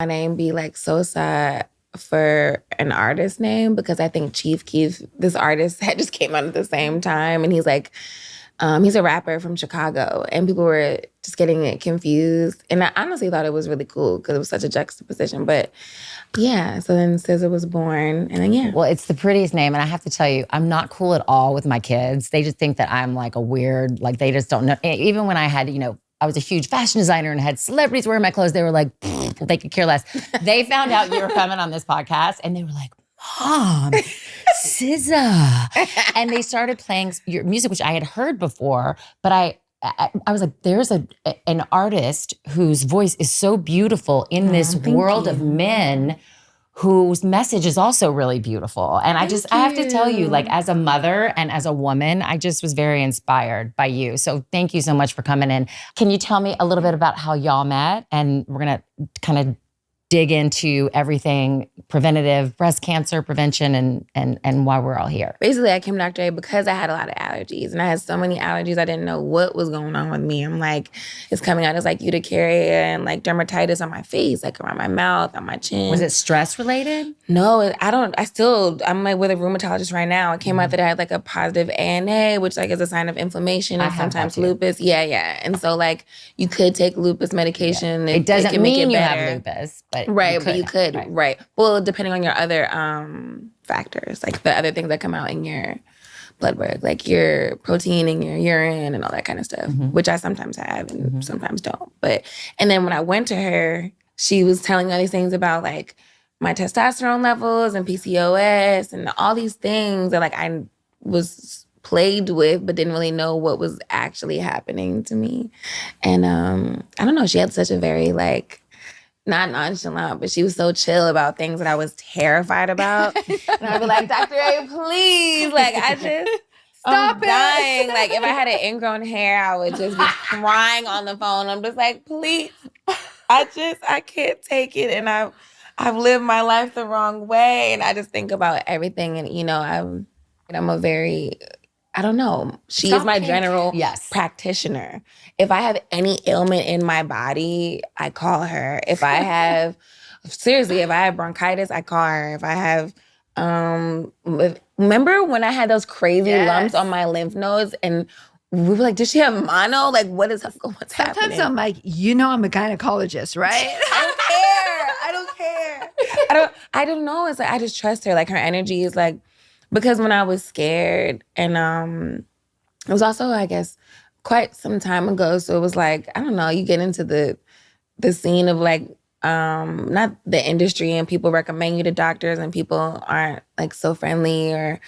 My name be like Sosa for an artist name because I think Chief Keef, this artist, had just came out at the same time, and he's like, he's a rapper from Chicago, and people were just getting it confused. And I honestly thought it was really cool because it was such a juxtaposition. But yeah, so then SZA was born, and then yeah. Well, it's the prettiest name, and I have to tell you, I'm not cool at all with my kids. They just think that I'm like a weird, like they just don't know. Even when I had, I was a huge fashion designer and had celebrities wearing my clothes, they were like, they could care less. They found out you were coming on this podcast, and they were like, Mom, SZA. And they started playing your music, which I had heard before, but I was like, there's an artist whose voice is so beautiful in this world of men whose message is also really beautiful. And I have to tell you, like as a mother and as a woman, I just was very inspired by you. So thank you so much for coming in. Can you tell me a little bit about how y'all met? And we're gonna kind of dig into everything preventative breast cancer prevention and why we're all here. Basically, I came to Dr. A because I had a lot of allergies, and I had so many allergies I didn't know what was going on with me. I'm like, it's coming out as like urticaria and like dermatitis on my face, like around my mouth, on my chin. Was it stress related? No, I'm like with a rheumatologist right now. It came out that I had like a positive ANA, which like is a sign of inflammation, and sometimes lupus. Yeah. And so like you could take lupus medication. It doesn't mean you have lupus, but you could. Right. Well, depending on your other factors, like the other things that come out in your blood work, like your protein in your urine and all that kind of stuff, which I sometimes have and sometimes don't. And then when I went to her, she was telling me all these things about like my testosterone levels and PCOS and all these things that like I was plagued with, but didn't really know what was actually happening to me. And I don't know, she had such a very like, not nonchalant, but she was so chill about things that I was terrified about. And I'd be like, Dr. A, please. Like, I'm dying. Like, if I had an ingrown hair, I would just be crying on the phone. I'm just like, please. I can't take it. And I've lived my life the wrong way. And I just think about everything. And, I'm a very... I don't know. She is my general practitioner. If I have any ailment in my body, I call her. If I have bronchitis, I call her. If I have, remember when I had those crazy lumps on my lymph nodes and we were like, does she have mono? Like, what's happening? Sometimes I'm like, I'm a gynecologist, right? I don't care. I don't know. It's like, I just trust her. Like her energy is like, because when I was scared, and it was also, I guess, quite some time ago. So it was like, I don't know, you get into the scene of like, not the industry, and people recommend you to doctors and people aren't like so friendly, or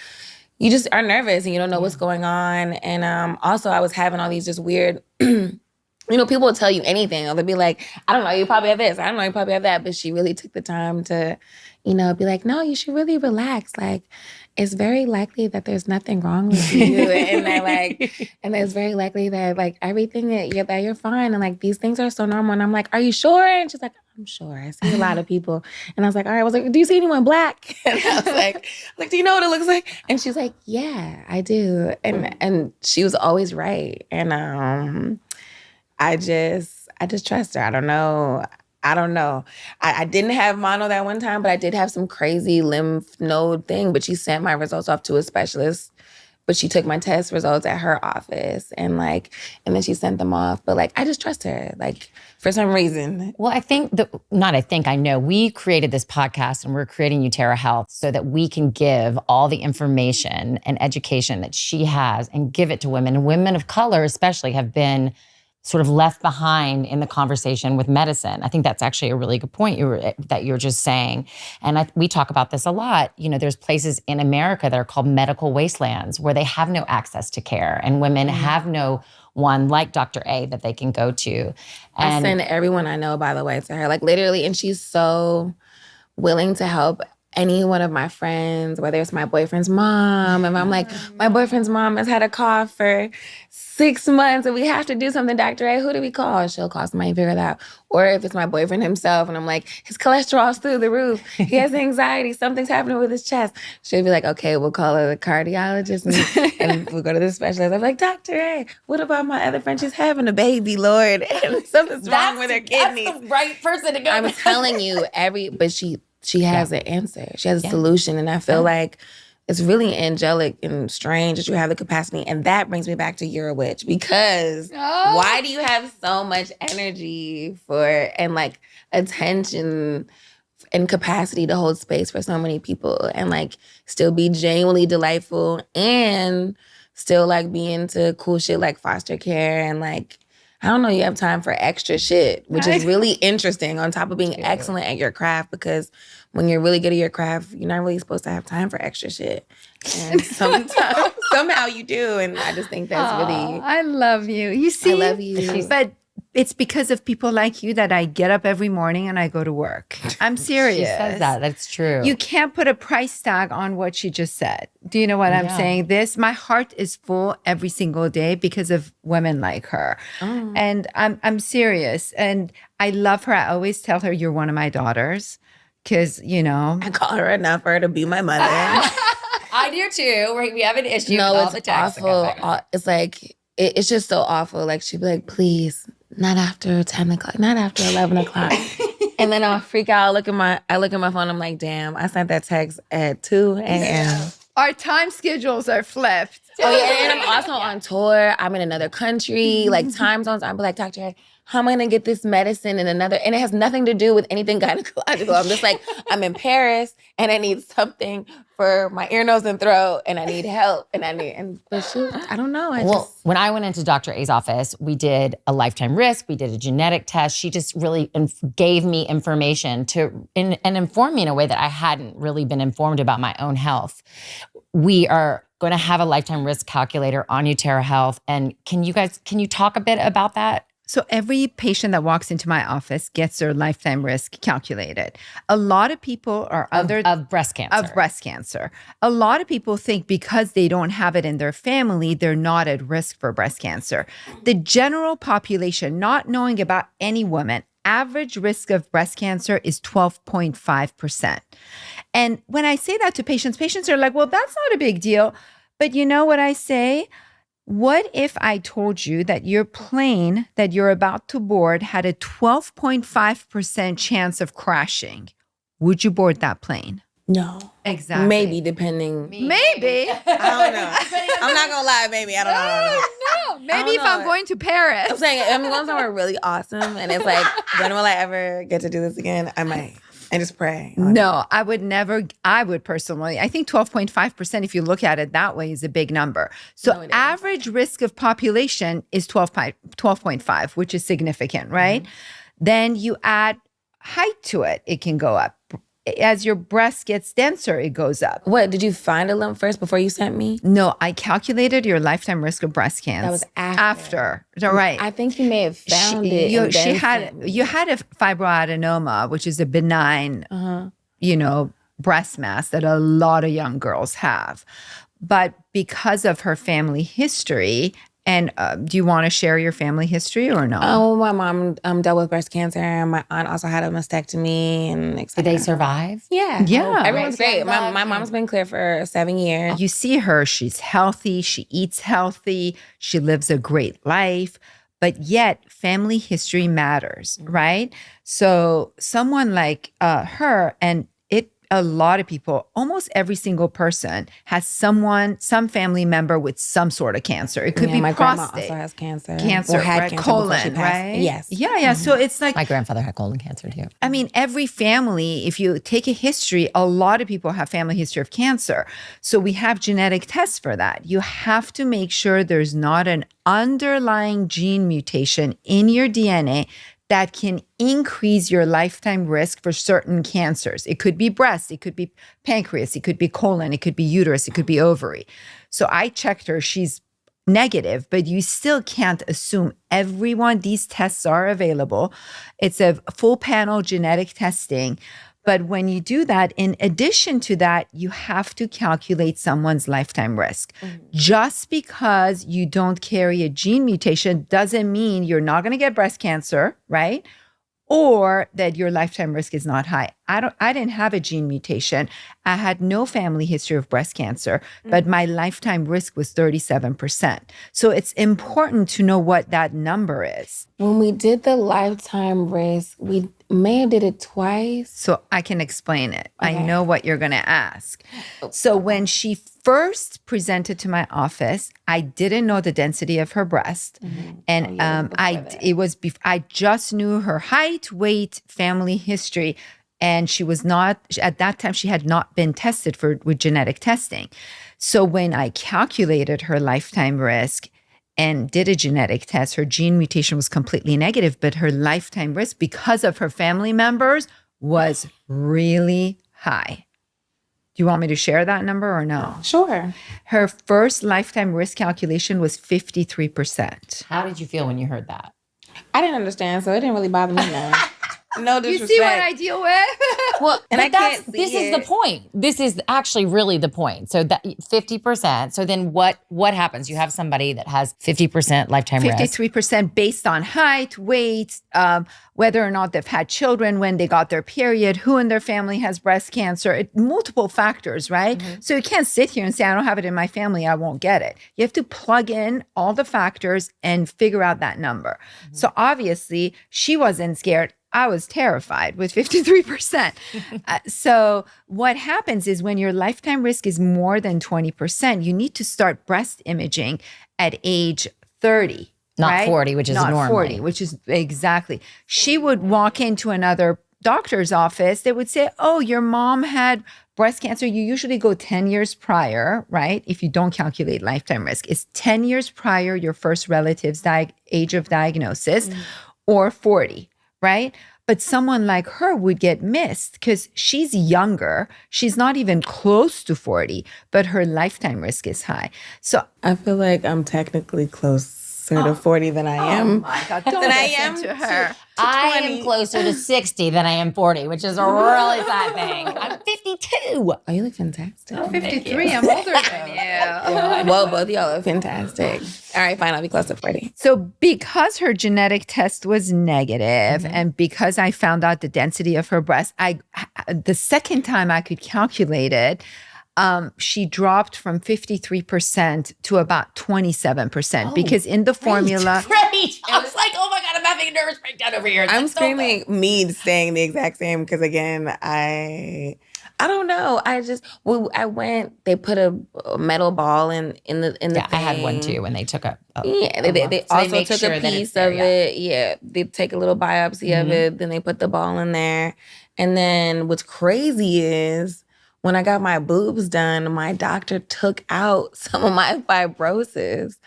you just are nervous and you don't know what's going on. And also I was having all these just weird, people will tell you anything. Or they'll be like, I don't know, you probably have this. I don't know, you probably have that. But she really took the time to, be like, no, you should really relax. Like, it's very likely that there's nothing wrong with you. And that and it's very likely that like everything that you're fine. And like, these things are so normal. And I'm like, are you sure? And she's like, I'm sure. I see a lot of people. And I was like, all right. I was like, do you see anyone black? And I was like, do you know what it looks like? And she's like, yeah, I do. And she was always right. And I just trust her. I don't know. I didn't have mono that one time, but I did have some crazy lymph node thing. But she sent my results off to a specialist. But she took my test results at her office and then she sent them off. But like, I just trust her, like, for some reason. Well, I know we created this podcast and we're creating Utera Health so that we can give all the information and education that she has and give it to women. And women of color especially have been sort of left behind in the conversation with medicine. I think that's actually a really good point that you're just saying. And we talk about this a lot. There's places in America that are called medical wastelands where they have no access to care and women have no one like Dr. A that they can go to. And I send everyone I know, by the way, to her, like literally, and she's so willing to help any one of my friends, whether it's my boyfriend's mom, and I'm like, my boyfriend's mom has had a cough for 6 months and we have to do something, Dr. A, who do we call? She'll call somebody and figure it out. Or if it's my boyfriend himself and I'm like, his cholesterol's through the roof. He has anxiety. Something's happening with his chest. She'll be like, okay, we'll call a cardiologist and we'll go to the specialist. I'm like, Dr. A, what about my other friend? She's having a baby, Lord. And something's wrong with her kidneys. That's the right person to go. I'm telling you, but she has an answer. She has a solution. And I feel like it's really angelic and strange that you have the capacity. And that brings me back to you're a witch, because why do you have so much energy and like attention and capacity to hold space for so many people and like still be genuinely delightful and still like be into cool shit like foster care and like, I don't know, you have time for extra shit, which is really interesting on top of being excellent at your craft, because when you're really good at your craft, you're not really supposed to have time for extra shit. And sometimes, somehow you do. And I just think that's really... I love you. You see? I love you. But it's because of people like you that I get up every morning and I go to work. I'm serious. She says that. That's true. You can't put a price tag on what she just said. Do you know what I'm saying? My heart is full every single day because of women like her. Oh. And I'm serious. And I love her. I always tell her, you're one of my daughters. Because, you know. I call her enough for her to be my mother. I do too. We have an issue with all the texts. Awful. It's like, it's just so awful. Like, she'd be like, please, not after 10 o'clock, not after 11 o'clock. And then I'll freak out. I look at my phone. I'm like, damn, I sent that text at 2 a.m. Our time schedules are flipped. Oh, yeah. And I'm also on tour. I'm in another country, like time zones. I'm like, Dr. A, how am I going to get this medicine in another? And it has nothing to do with anything gynecological. I'm just like, I'm in Paris and I need something for my ear, nose, and throat. And I need help. But shoot, I don't know. When I went into Dr. A's office, we did a lifetime risk. We did a genetic test. She just really gave me information and informed me in a way that I hadn't really been informed about my own health. We are going to have a lifetime risk calculator on Utera Health. And can you talk a bit about that? So every patient that walks into my office gets their lifetime risk calculated. A lot of people are of breast cancer. Of breast cancer. A lot of people think because they don't have it in their family, they're not at risk for breast cancer. The general population, not knowing about any woman, average risk of breast cancer is 12.5%. And when I say that to patients are like, well, that's not a big deal. But you know what I say? What if I told you that your plane that you're about to board had a 12.5% chance of crashing? Would you board that plane? No. Exactly. Maybe, depending. Maybe. I don't know. I'm not going to lie, maybe. I don't know. No. Maybe if I'm going to Paris. I'm saying, I'm going somewhere really awesome. And it's like, when will I ever get to do this again? I might. And just pray. No, I would never. I would personally. I think 12.5%, if you look at it that way, is a big number. So average risk of population is 12.5, which is significant, right? Mm-hmm. Then you add height to it. It can go up. As your breast gets denser, it goes up. What, did you find a lump first before you sent me? No, I calculated your lifetime risk of breast cancer. That was after. Right. I think you may have found it. You had a fibroadenoma, which is a benign, breast mass that a lot of young girls have. But because of her family history, and do you want to share your family history or no? Oh, my mom dealt with breast cancer, and my aunt also had a mastectomy, and did they survive? Yeah. Yeah. Everyone's great. My mom's been clear for 7 years. You see her, she's healthy, she eats healthy, she lives a great life, but yet family history matters, right? So someone like her, and a lot of people, almost every single person has some family member with some sort of cancer. It could be my prostate. grandma also has cancer. Cancer, or had right? cancer Colon, right? Yes. Yeah. Mm-hmm. So it's like, my grandfather had colon cancer too. I mean, every family, if you take a history, a lot of people have family history of cancer. So we have genetic tests for that. You have to make sure there's not an underlying gene mutation in your DNA that can increase your lifetime risk for certain cancers. It could be breast, it could be pancreas, it could be colon, it could be uterus, it could be ovary. So I checked her, she's negative, but you still can't assume everyone. These tests are available. It's a full panel genetic testing, But when you do that, in addition to that, you have to calculate someone's lifetime risk. Just because you don't carry a gene mutation doesn't mean you're not going to get breast cancer, right? Or that your lifetime risk is not high. I didn't have a gene mutation. I had no family history of breast cancer, but my lifetime risk was 37%. So it's important to know what that number is. When we did the lifetime risk, we may have did it twice. So I can explain it. I Okay. know what you're going to ask. So when she first presented to my office, I didn't know the density of her breast, and I just knew her height, weight, family history, and she was not at that time. She had not been tested with genetic testing. So when I calculated her lifetime risk and did a genetic test, her gene mutation was completely negative, but her lifetime risk, because of her family members, was really high. Do you want me to share that number or no? Sure. Her first lifetime risk calculation was 53%. How did you feel when you heard that? I didn't understand, so it didn't really bother me now. No You disrespect. see what I deal with? Well, and But I can't see this is it. the point. This is actually really the point. So that 50%. So then what happens? You have somebody that has 50% lifetime risk. 53% based on height, weight, whether or not they've had children when they got their period, who in their family has breast cancer, multiple factors, right? So you can't sit here and say, I don't have it in my family, I won't get it. You have to plug in all the factors and figure out that number. So obviously, she wasn't scared. I was terrified with 53%. So what happens is when your lifetime risk is more than 20%, you need to start breast imaging at age 30. Not right? 40, which is Not normally. 40, which is exactly. She would walk into another doctor's office. They would say, oh, your mom had breast cancer. You usually go 10 years prior, right? If you don't calculate lifetime risk. It's 10 years prior your first relative's age of diagnosis or 40. Right? But someone like her would get missed because she's younger. She's not even close to 40, but her lifetime risk is high. So, I feel like I'm technically closer to 40 than I am. my God, don't Than I listen am to her. I 20. am closer to 60 than I am 40, which is a really sad thing. I'm 52. Oh, you look fantastic. 53, I'm older than you. Well, both of y'all are fantastic. All right, fine. I'll be close to 40. So because her genetic test was negative and because I found out the density of her breast, the second time I could calculate it, she dropped from 53% to about 27% because in the formula. Great. I was like, oh my God, I'm having a nervous breakdown over here. I'm That's so good. screaming me staying the exact same because, again, I don't know. They put a metal ball in the Yeah, I had one thing. too when they took a Yeah, they so also make took sure a that it's piece there, of yeah. it. Yeah, they take a little biopsy of it, then they put the ball in there. And then what's crazy is when I got my boobs done, my doctor took out some of my fibrosis.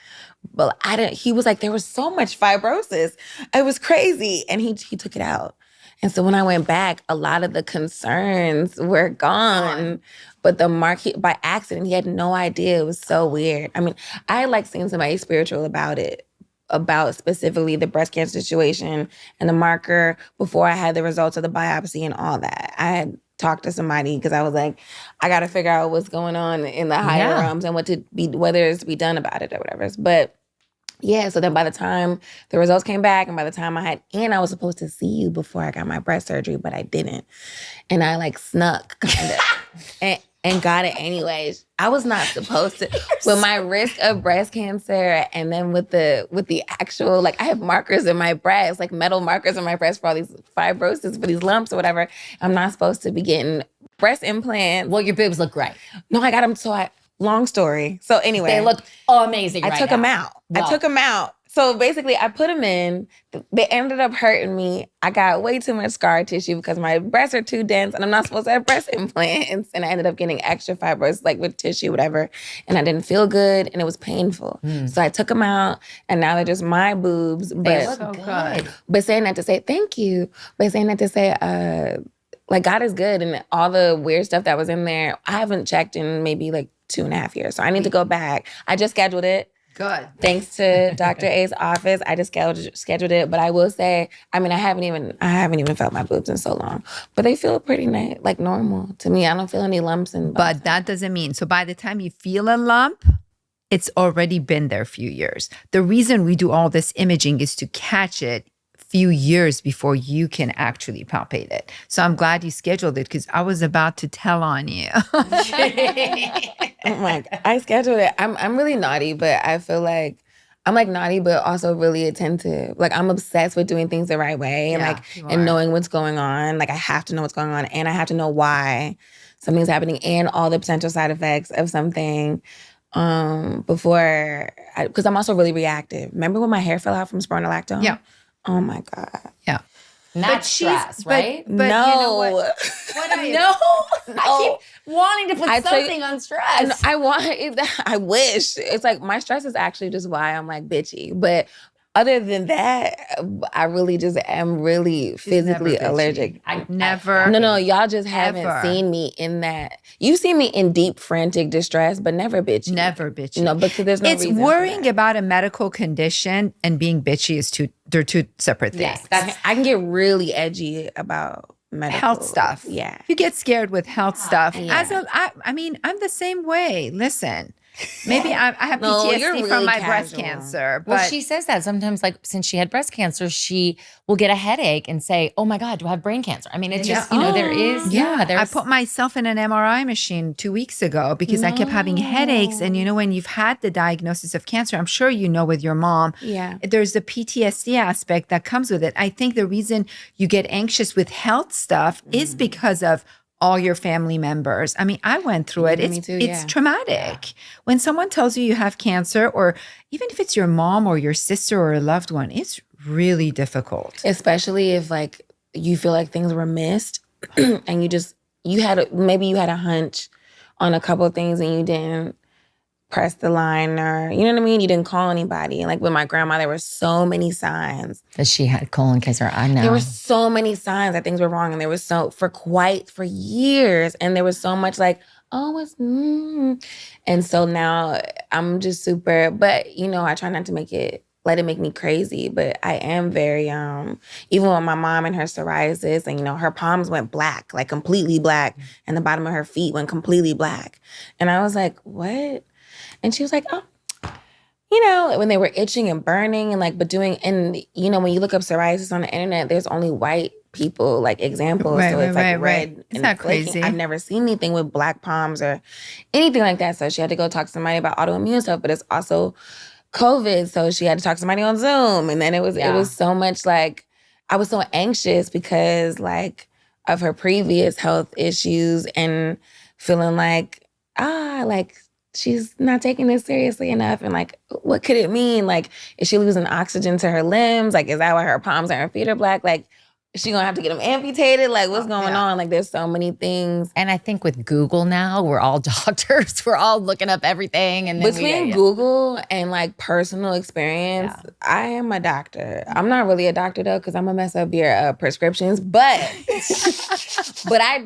But he was like, there was so much fibrosis. It was crazy. And he took it out. And so when I went back, a lot of the concerns were gone. But by accident, he had no idea. It was so weird. I mean, I had like seen somebody spiritual about it, about specifically the breast cancer situation and the marker before I had the results of the biopsy and all that. I had talked to somebody because I was like, I got to figure out what's going on in the higher Yeah. realms and whether it's to be done about it or whatever. But yeah, so then by the time the results came back and by the time I was supposed to see you before I got my breast surgery, but I didn't. And I like snuck kind of and got it anyways. I was not supposed to. With my risk of breast cancer and then with the actual, like I have markers in my breast, like metal markers in my breast for all these fibrosis, for these lumps or whatever. I'm not supposed to be getting breast implants. Well, your boobs look great. No, I got them. Long story. So anyway. They look amazing. I right took now. them out. Wow. I took them out. So basically, I put them in. They ended up hurting me. I got way too much scar tissue because my breasts are too dense and I'm not supposed to have breast implants. And I ended up getting extra fibrosis, like with tissue, whatever. And I didn't feel good and it was painful. So I took them out and now they're just my boobs. They But, look So good. good. but saying that to say thank you. But saying that to say, like God is good and all the weird stuff that was in there, I haven't checked in maybe like 2.5 years. So I need to go back. I just scheduled it. Good. Thanks to Dr. A's office, I just scheduled it. But I will say, I mean, I haven't even felt my boobs in so long, but they feel pretty nice, like normal to me. I don't feel any lumps and. But that doesn't mean, so by the time you feel a lump, it's already been there a few years. The reason we do all this imaging is to catch it few years before you can actually palpate it. So I'm glad you scheduled it because I was about to tell on you. I'm like, I scheduled it. I'm really naughty, but I feel like I'm like naughty, but also really attentive. Like I'm obsessed with doing things the right way and and knowing what's going on. Like I have to know what's going on and I have to know why something's happening and all the potential side effects of something before, because I'm also really reactive. Remember when my hair fell out from spironolactone? Yeah. Oh my God. Yeah. Not stress, right? But no. you know what I No. I keep wanting to put I tell you- something on stress. I wish. It's like my stress is actually just why I'm like bitchy. But other than that, I really just am really physically never bitchy. allergic. Never. No, y'all just haven't Ever. seen me in that. You've seen me in deep frantic distress, but never bitchy. Never bitchy. No, because there's no It's reason for worrying that. about a medical condition and being bitchy is they're two separate things. Yes, I can get really edgy about medical Health stuff. Yeah. You get scared with health stuff. Yeah. I mean, I'm the same way. Listen, maybe I have No, PTSD you're from really my breast casual. cancer, but Well, she says that sometimes, like, since she had breast cancer, she will get a headache and say, oh my God, do I have brain cancer? I mean, it's just, there is, I there's. put myself in an MRI machine 2 weeks ago because I kept having headaches. And when you've had the diagnosis of cancer, I'm sure you know with your mom, Yeah. there's the PTSD aspect that comes with it. I think the reason you get anxious with health stuff is because of all your family members. I mean, I went through it. Me It's too, it's yeah. traumatic. When someone tells you have cancer, or even if it's your mom or your sister or a loved one, it's really difficult. Especially if like you feel like things were missed and you had a hunch on a couple of things and you didn't press the line or you know what I mean? You didn't call anybody. And like with my grandma, there were so many signs. That she had colon cancer. I know. There were so many signs that things were wrong. And there was for years. And there was so much like, oh, it's And so now I'm just super, but I try not to let it make me crazy. But I am very, even with my mom and her psoriasis and, her palms went black, like completely black. And the bottom of her feet went completely black. And I was like, what? And she was like, oh, when they were itching and burning and like, when you look up psoriasis on the internet, there's only white people like examples. Right, so it's like right. red. Isn't that flaking. crazy? I've never seen anything with black palms or anything like that. So she had to go talk to somebody about autoimmune stuff, but it's also COVID. So she had to talk to somebody on Zoom. And then it was so much like, I was so anxious because like of her previous health issues and feeling like, she's not taking this seriously enough. And like, what could it mean? Like, is she losing oxygen to her limbs? Like, is that why her palms and her feet are black? Like, is she gonna have to get them amputated? Like, what's going on? Like, there's so many things. And I think with Google now, we're all doctors. We're all looking up everything. And then Between Google and like personal experience, I am a doctor. I'm not really a doctor though, because I'm gonna mess up your prescriptions. But but I'd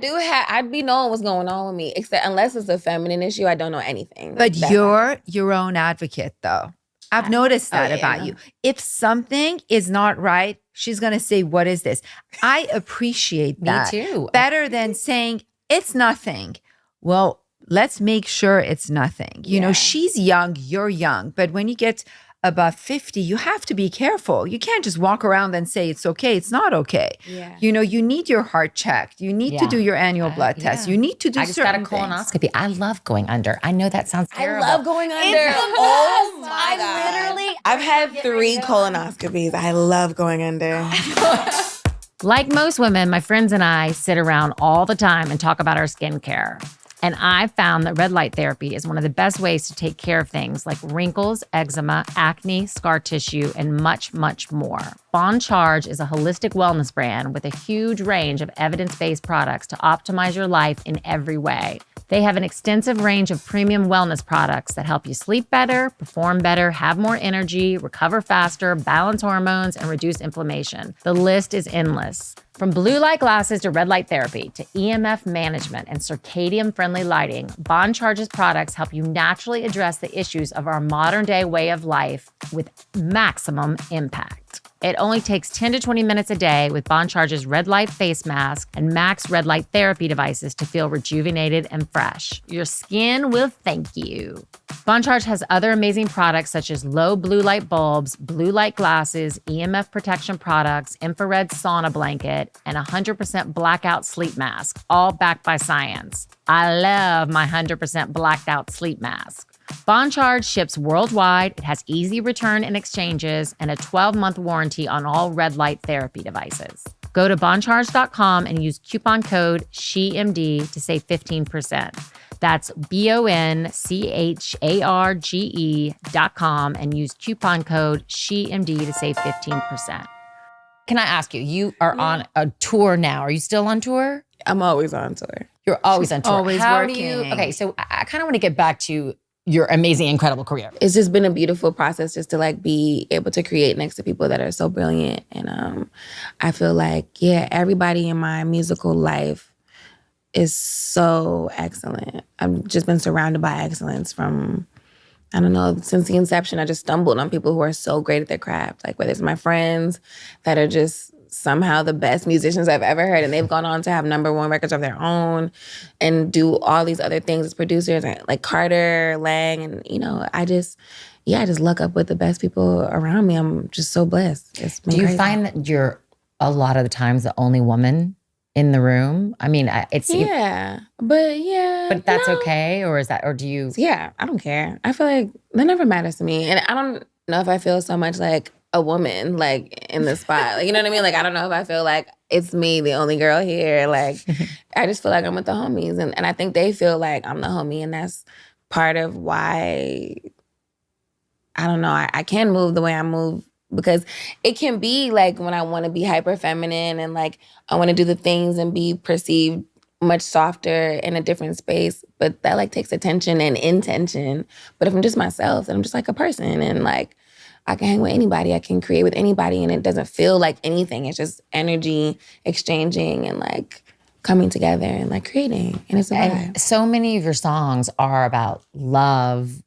be knowing what's going on with me. Except unless it's a feminine issue, I don't know anything. But you're your own advocate, though. I've noticed that about you. If something is not right, she's going to say, what is this? I appreciate that. Me too. Better than saying, it's nothing. Well, let's make sure it's nothing. She's young, you're young. But when you get above 50, you have to be careful. You can't just walk around and say it's okay. It's not okay. Yeah. You need your heart checked. You need to do your annual blood test. You need to do I just got a certain things. colonoscopy. I love going under. I know that sounds terrible. I love going under. Oh my God. I've had 3 colonoscopies. I love going under. Like most women, my friends and I sit around all the time and talk about our skincare. And I found that red light therapy is one of the best ways to take care of things like wrinkles, eczema, acne, scar tissue, and much, much more. Bon Charge is a holistic wellness brand with a huge range of evidence-based products to optimize your life in every way. They have an extensive range of premium wellness products that help you sleep better, perform better, have more energy, recover faster, balance hormones, and reduce inflammation. The list is endless. From blue light glasses to red light therapy to EMF management and circadian-friendly lighting, Bond Charge's products help you naturally address the issues of our modern-day way of life with maximum impact. It only takes 10 to 20 minutes a day with Bond Charge's red light face mask and Max red light therapy devices to feel rejuvenated and fresh. Your skin will thank you. Bond Charge has other amazing products such as low blue light bulbs, blue light glasses, EMF protection products, infrared sauna blanket, and 100% blackout sleep mask, all backed by science. I love my 100% blacked out sleep mask. Bond Charge ships worldwide. It has easy return and exchanges and a 12-month warranty on all red light therapy devices. Go to bondcharge.com and use coupon code SHEMD to save 15%. That's BONCHARGE.com and use coupon code SHEMD to save 15%. Can I ask you, you are on a tour now. Are you still on tour? I'm always on tour. You're always on tour. Always How working. do you, okay, so I kind of want to get back to your amazing, incredible career. It's just been a beautiful process just to like be able to create next to people that are so brilliant. And I feel like, yeah, everybody in my musical life is so excellent. I've just been surrounded by excellence from, I don't know, since the inception. I just stumbled on people who are so great at their craft. Like whether it's my friends that are just somehow the best musicians I've ever heard, and they've gone on to have #1 records of their own and do all these other things as producers, like Carter, Lang, and I just luck up with the best people around me. I'm just so blessed. Do you find that you're a lot of the times the only woman in the room? I mean, it's but that's okay, or is that, or do you? Yeah, I don't care. I feel like that never matters to me, and I don't know if I feel so much like a woman, like in the spot. Like, you know what I mean? Like, I don't know if I feel like it's me, the only girl here. Like, I just feel like I'm with the homies. And I think they feel like I'm the homie. And that's part of why, I don't know, I can move the way I move. Because it can be like when I want to be hyper feminine and like I want to do the things and be perceived much softer in a different space. But that like takes attention and intention. But if I'm just myself, then I'm just like a person. And like, I can hang with anybody. I can create with anybody. And it doesn't feel like anything. It's just energy exchanging and like coming together and like creating. And it's a vibe. And so many of your songs are about love,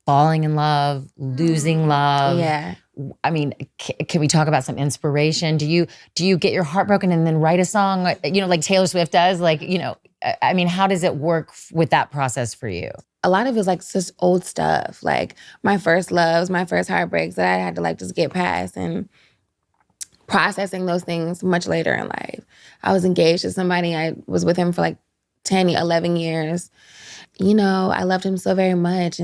falling in love, losing love. Yeah. I mean, can we talk about some inspiration? Do you get your heart broken and then write a song, like Taylor Swift does? Like, I mean, how does it work with that process for you? A lot of it's like just old stuff, like my first loves, my first heartbreaks that I had to like just get past, and processing those things much later in life. I was engaged to somebody. I was with him for like 10, 11 years. I loved him so very much.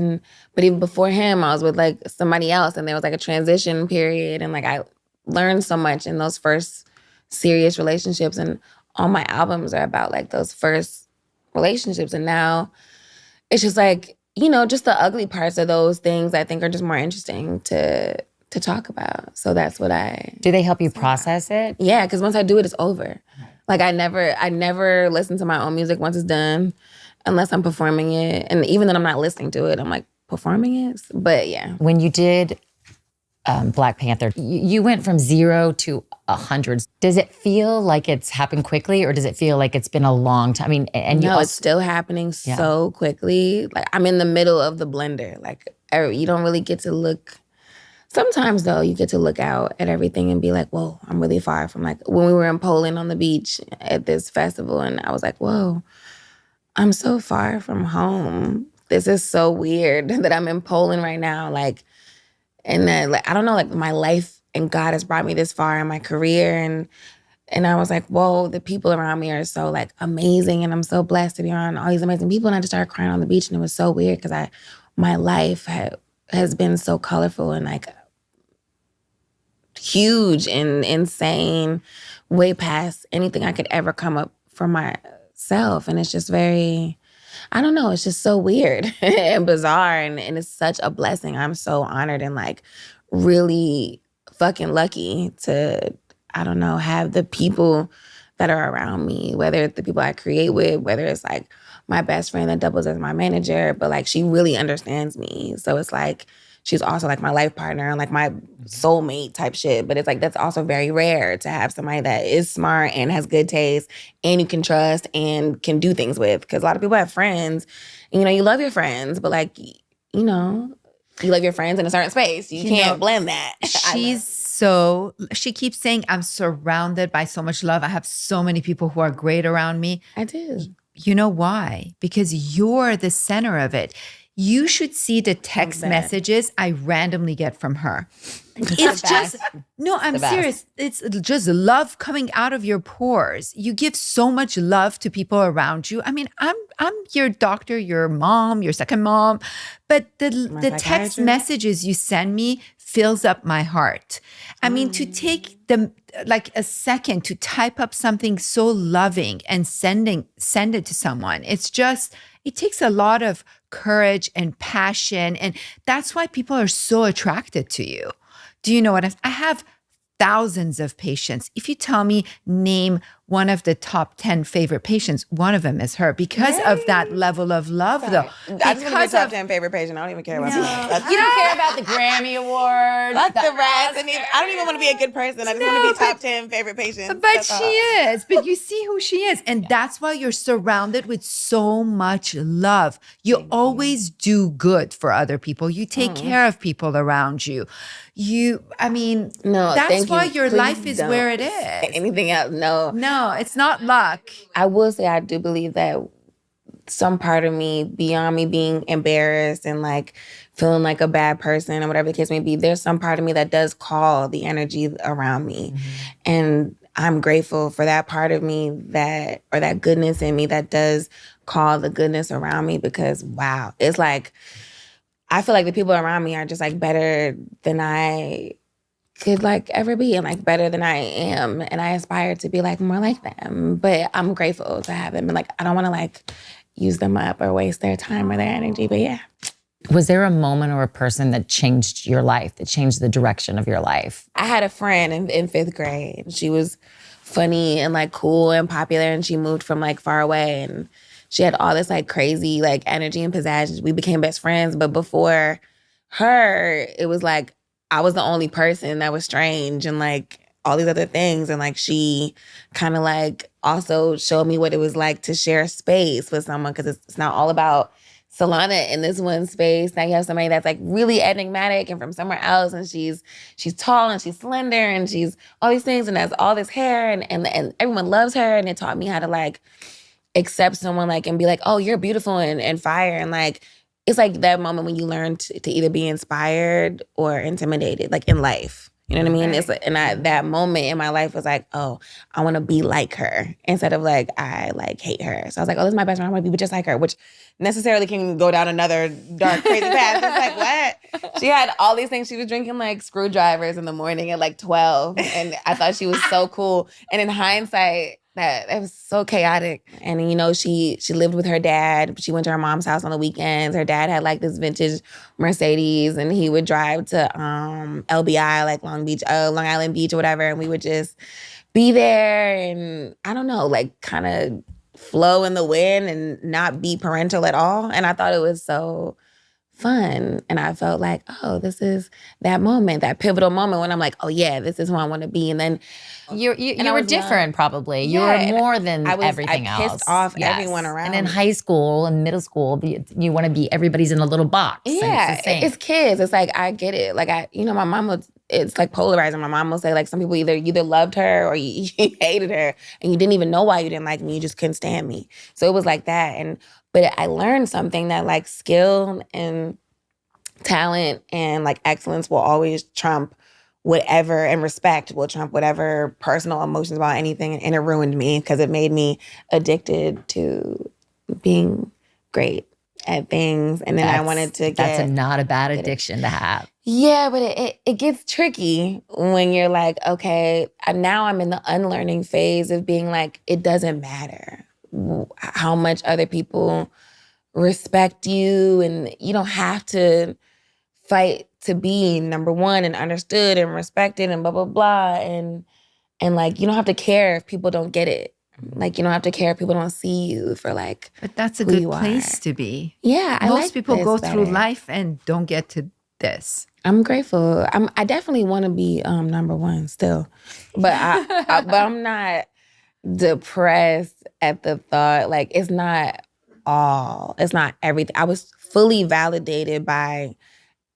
But even before him, I was with like somebody else, and there was like a transition period. And like I learned so much in those first serious relationships. And all my albums are about like those first relationships. And now it's just like, just the ugly parts of those things I think are just more interesting to talk about. So that's what Do they help you process it? Yeah, because once I do it, it's over. Like I never listen to my own music once it's done unless I'm performing it. And even then I'm not listening to it, I'm like performing it. But yeah. When you did Black Panther, you went from 0 to 100. Does it feel like it's happened quickly, or does it feel like it's been a long time? I mean, and no, it's still happening so quickly. Like I'm in the middle of the blender. Like you don't really get to look. Sometimes though, you get to look out at everything and be like, whoa, I'm really far from like when we were in Poland on the beach at this festival, and I was like, whoa, I'm so far from home. This is so weird that I'm in Poland right now. Like, and then like I don't know, like my life and God has brought me this far in my career, and I was like, whoa, the people around me are so like amazing, and I'm so blessed to be around all these amazing people. And I just started crying on the beach, and it was so weird because my life has been so colorful and like huge and insane, way past anything I could ever come up for myself. And it's just very, I don't know, it's just so weird and bizarre, and it's such a blessing. I'm so honored and like really fucking lucky to, I don't know, have the people that are around me, whether it's the people I create with, whether it's like my best friend that doubles as my manager, but like she really understands me. So it's like she's also like my life partner and like my soulmate type shit. But it's like, that's also very rare to have somebody that is smart and has good taste and you can trust and can do things with. Because a lot of people have friends, and, you love your friends, but like, you love your friends in a certain space. You can't blend that. She keeps saying, I'm surrounded by so much love. I have so many people who are great around me. I do. You know why? Because you're the center of it. You should see the text messages I randomly get from her. It's just, no, I'm serious. It's just love coming out of your pores. You give so much love to people around you. I mean, I'm your doctor, your mom, your second mom, but the text messages you send me fills up my heart. I mean, to take like a second to type up something so loving and send it to someone. It takes a lot of courage and passion. And that's why people are so attracted to you. Do you know what I have thousands of patients. If you tell me, name one of the top 10 favorite patients, one of them is her because of that level of love, though. I just want to be top 10 favorite patient. I don't even care about that. You don't care about the Grammy Award. Not the rest. I don't even want to be a good person. I just want to be top 10 favorite patients. But she is. But you see who she is. And that's why you're surrounded with so much love. You always do good for other people. You take care of people around you. That's why your life is where it is. Anything else? No, it's not luck. I will say I do believe that some part of me, beyond me being embarrassed and like feeling like a bad person or whatever the case may be, there's some part of me that does call the energy around me. Mm-hmm. And I'm grateful for that part of me or that goodness in me that does call the goodness around me, because wow, it's like, I feel like the people around me are just like better than I could like ever be, and like better than I am. And I aspire to be like more like them. But I'm grateful to have them. And like, I don't want to like use them up or waste their time or their energy. But yeah. Was there a moment or a person that changed your life, that changed the direction of your life? I had a friend in fifth grade. She was funny and like cool and popular, and she moved from like far away, and she had all this like crazy like energy and pizzazz. We became best friends. But before her, it was like I was the only person that was strange and like all these other things. And like she kind of like also showed me what it was like to share space with someone, because it's not all about Solana in this one space. Now you have somebody that's like really enigmatic and from somewhere else, and she's tall and she's slender and she's all these things and has all this hair and everyone loves her. And it taught me how to like accept someone like and be like, oh, you're beautiful and fire. And like, it's like that moment when you learn to either be inspired or intimidated, like in life. You know what I mean? It's like, that moment in my life was like, oh, I want to be like her instead of like, I like hate her. So I was like, oh, this is my best friend. I want to be just like her, which necessarily can go down another dark, crazy path. It's like, what? She had all these things. She was drinking like screwdrivers in the morning at like 12. And I thought she was so cool. And in hindsight, that was so chaotic. And, you know, she lived with her dad. She went to her mom's house on the weekends. Her dad had like this vintage Mercedes, and he would drive to LBI, like Long Island Beach or whatever. And we would just be there and, I don't know, like kind of flow in the wind and not be parental at all. And I thought it was so fun. And I felt like, oh, this is that moment, that pivotal moment when I'm like, oh yeah, this is who I want to be. And then you were different, probably. You were more than everything else. I pissed off everyone around. And in high school and middle school, you want to be everybody's in a little box. Yeah, it's kids. It's like, I get it. Like my mom it's like polarizing. My mom will say like some people either loved her or you hated her, and you didn't even know why you didn't like me. You just couldn't stand me. So it was like that. But I learned something that like skill and talent and like excellence will always trump whatever, and respect will trump whatever personal emotions about anything. And it ruined me because it made me addicted to being great at things. And then I wanted to That's not a bad addiction to have. Yeah, but it gets tricky when you're like, okay, now I'm in the unlearning phase of being like, it doesn't matter how much other people respect you, and you don't have to fight to be number one and understood and respected and blah, blah, blah. And like, you don't have to care if people don't get it. Like, you don't have to care if people don't see you for like, but that's a good place to be. Yeah. Most people go through life and don't get to this? I'm grateful. I definitely want to be number one still, but but I'm not depressed at the thought. Like it's not everything. I was fully validated by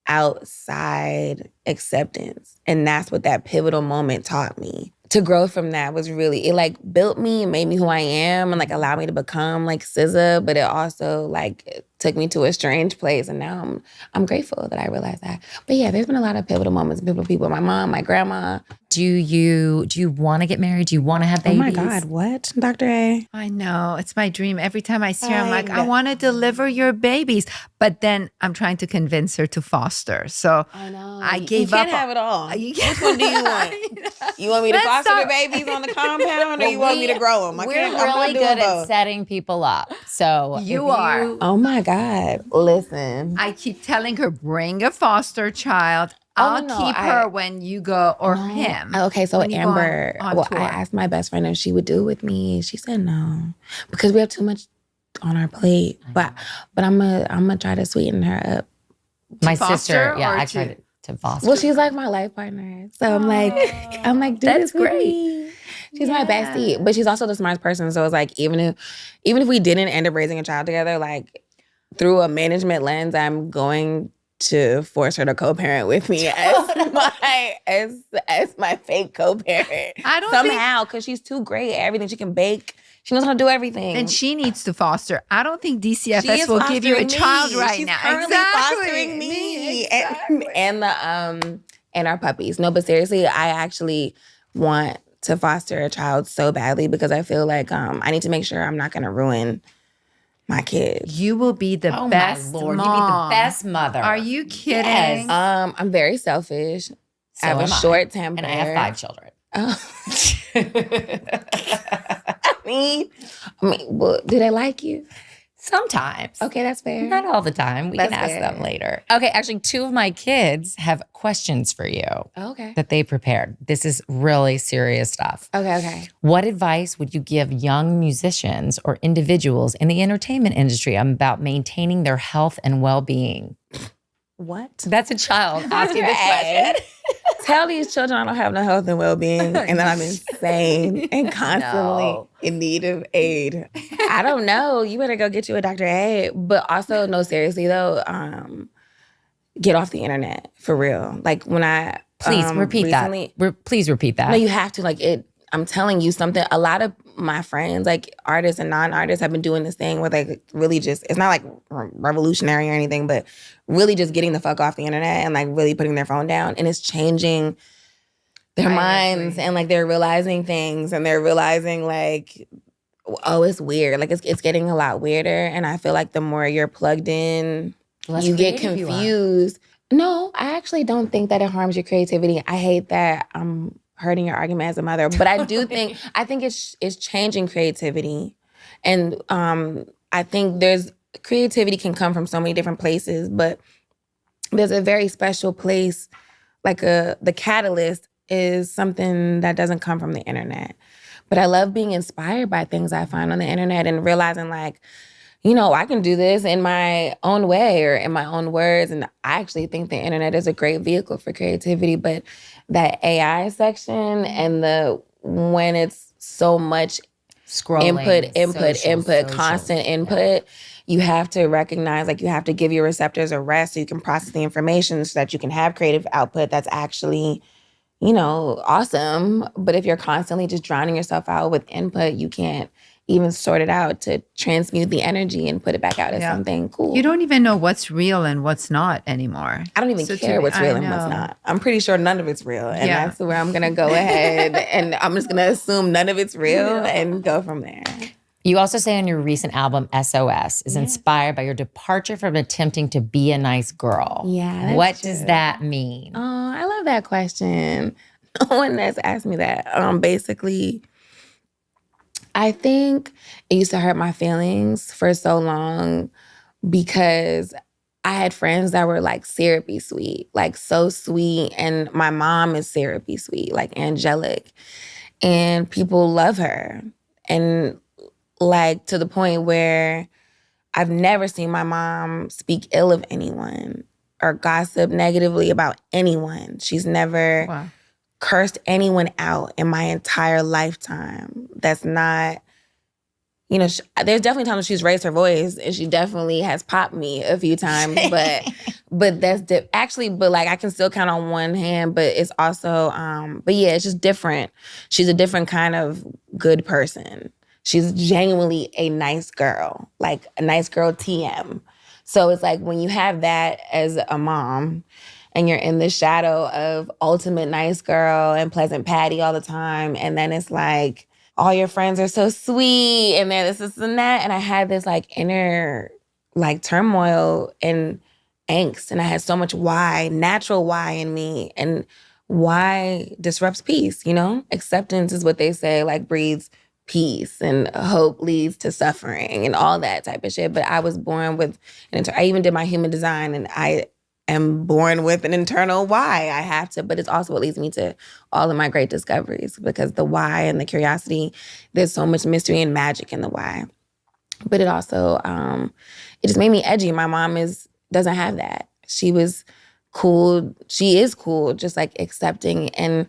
outside acceptance, and that's what that pivotal moment taught me. To grow from that was really, it like built me and made me who I am and like allowed me to become like SZA, but it also like took me to a strange place. And now I'm grateful that I realized that. But yeah, there's been a lot of pivotal moments, pivotal people. My mom, my grandma. Do you want to get married? Do you want to have babies? Oh my God, what? Dr. A? I know. It's my dream. Every time I see her, I'm like, I want to deliver your babies. But then I'm trying to convince her to foster. So I know. I gave you can't up. have it all. You Which one do you want? You want me to foster the babies on the compound or you want me to grow them? We're really good at setting people up. So You are. Oh my God. Listen. I keep telling her, bring a foster child. I'll keep her when you go, or him. Okay, so when you go Amber, on well, tour. I asked my best friend if she would do it with me. She said no, because we have too much on our plate. But I'm gonna try to sweeten her up. My foster sister, yeah, or I tried to foster. Well, she's like my life partner, so I'm like, do That's this with great. me. She's my bestie, but she's also the smartest person. So it's like even if we didn't end up raising a child together, like through a management lens, I'm going to force her to co-parent with me as my fake co-parent. I don't somehow because she's too great at everything. She can bake. She knows how to do everything. And she needs to foster. I don't think She DCFS is will give you a fostering child me. right She's now. currently fostering me and our puppies. No, but seriously, I actually want to foster a child so badly because I feel like I need to make sure I'm not going to ruin my kids. You will be the best my Lord, mom. you'd be the best mother. Are you kidding? Yes. I'm very selfish. So I have a am short temper. And I have 5 children. Oh. I mean, well, do they like you? Sometimes. Okay, that's fair. Not all the time. We That's can ask fair. them later. Okay, actually, 2 of my kids have questions for you Okay. that they prepared. This is really serious stuff. Okay. What advice would you give young musicians or individuals in the entertainment industry about maintaining their health and well-being? What? That's a child asking this question. Tell these children I don't have no health and well-being and that I'm insane and constantly in need of aid. I don't know. You better go get you a Dr. A. But also, no, seriously though, get off the internet for real. Like when I Please repeat recently, that. Please repeat that. No, you have to. Like it. I'm telling you something. A lot of my friends, like artists and non-artists, have been doing this thing where like really just, it's not like revolutionary or anything, but really just getting the fuck off the internet and like really putting their phone down. And it's changing their minds and like they're realizing things and they're realizing like, oh, it's weird. Like it's getting a lot weirder. And I feel like the more you're plugged in, you get confused. No, I actually don't think that it harms your creativity. I hate that I'm hurting your argument as a mother, but I do think it's changing creativity, and I think creativity can come from so many different places, but there's a very special place, like the catalyst is something that doesn't come from the internet. But I love being inspired by things I find on the internet and realizing like, you know, I can do this in my own way or in my own words. And I actually think the internet is a great vehicle for creativity. But that AI section and when it's so much Scrolling, input, constant input, you have to recognize, like you have to give your receptors a rest so you can process the information so that you can have creative output that's actually, you know, awesome. But if you're constantly just drowning yourself out with input, you can't even sort it out to transmute the energy and put it back out as something cool. You don't even know what's real and what's not anymore. I don't even care what's real and what's not. I'm pretty sure none of it's real. And that's where I'm going to go ahead and I'm just going to assume none of it's real and go from there. You also say on your recent album, SOS, is inspired by your departure from attempting to be a nice girl. Yeah, that's what true. does that mean? Oh, I love that question. No one has asked me that. Basically, I think it used to hurt my feelings for so long because I had friends that were like syrupy sweet, like so sweet. And my mom is syrupy sweet, like angelic. And people love her. And like to the point where I've never seen my mom speak ill of anyone. or gossiped negatively about anyone. She's never cursed anyone out in my entire lifetime. That's not, there's definitely times she's raised her voice and she definitely has popped me a few times, but that's but like I can still count on one hand, but it's also, but yeah, it's just different. She's a different kind of good person. She's genuinely a nice girl, like a nice girl TM. So it's like when you have that as a mom and you're in the shadow of ultimate nice girl and pleasant Patty all the time, and then it's like, all your friends are so sweet, and then this and that. And I had this like inner like turmoil and angst. And I had so much natural why in me. And why disrupts peace, Acceptance is what they say, like breeds peace, and hope leads to suffering and all that type of shit. But I was born with I even did my human design, and I am born with an internal why. I have to, but it's also what leads me to all of my great discoveries, because the why and the curiosity, there's so much mystery and magic in the why. But it also, it just made me edgy. My mom doesn't have that. She was cool. She is cool, just like accepting and,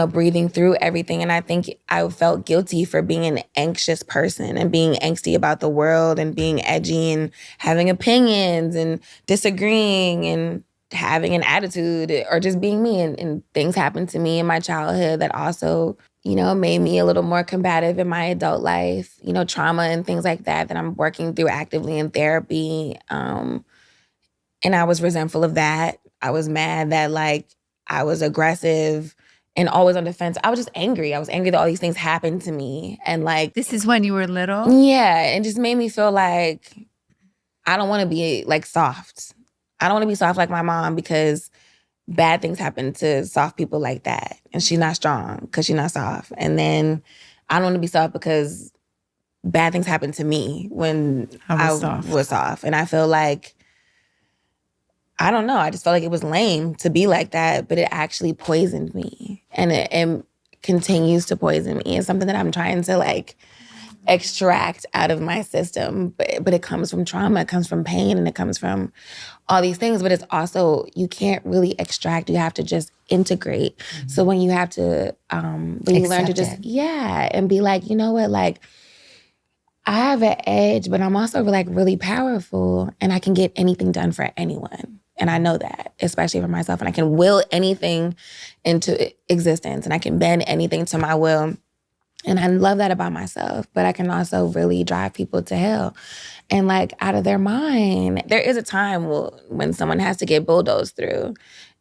breathing through everything. And I think I felt guilty for being an anxious person and being angsty about the world and being edgy and having opinions and disagreeing and having an attitude or just being me. And things happened to me in my childhood that also, made me a little more combative in my adult life, trauma and things like that I'm working through actively in therapy. And I was resentful of that. I was mad that like I was aggressive and always on defense. I was just angry. I was angry that all these things happened to me. And like, this is when you were little? Yeah. It just made me feel like I don't want to be like soft. I don't want to be soft like my mom, because bad things happen to soft people like that. And she's not strong because she's not soft. And then I don't want to be soft because bad things happened to me when I was soft. And I feel like, I don't know. I just felt like it was lame to be like that, but it actually poisoned me, and it continues to poison me. It's something that I'm trying to like extract out of my system, but it comes from trauma, it comes from pain, and it comes from all these things. But it's also, you can't really extract. You have to just integrate. Mm-hmm. So when you have to, when you learn to just and be like, you know what, like, I have an edge, but I'm also like really powerful, and I can get anything done for anyone. And I know that, especially for myself. And I can will anything into existence, and I can bend anything to my will. And I love that about myself. But I can also really drive people to hell and like out of their mind. There is a time when someone has to get bulldozed through,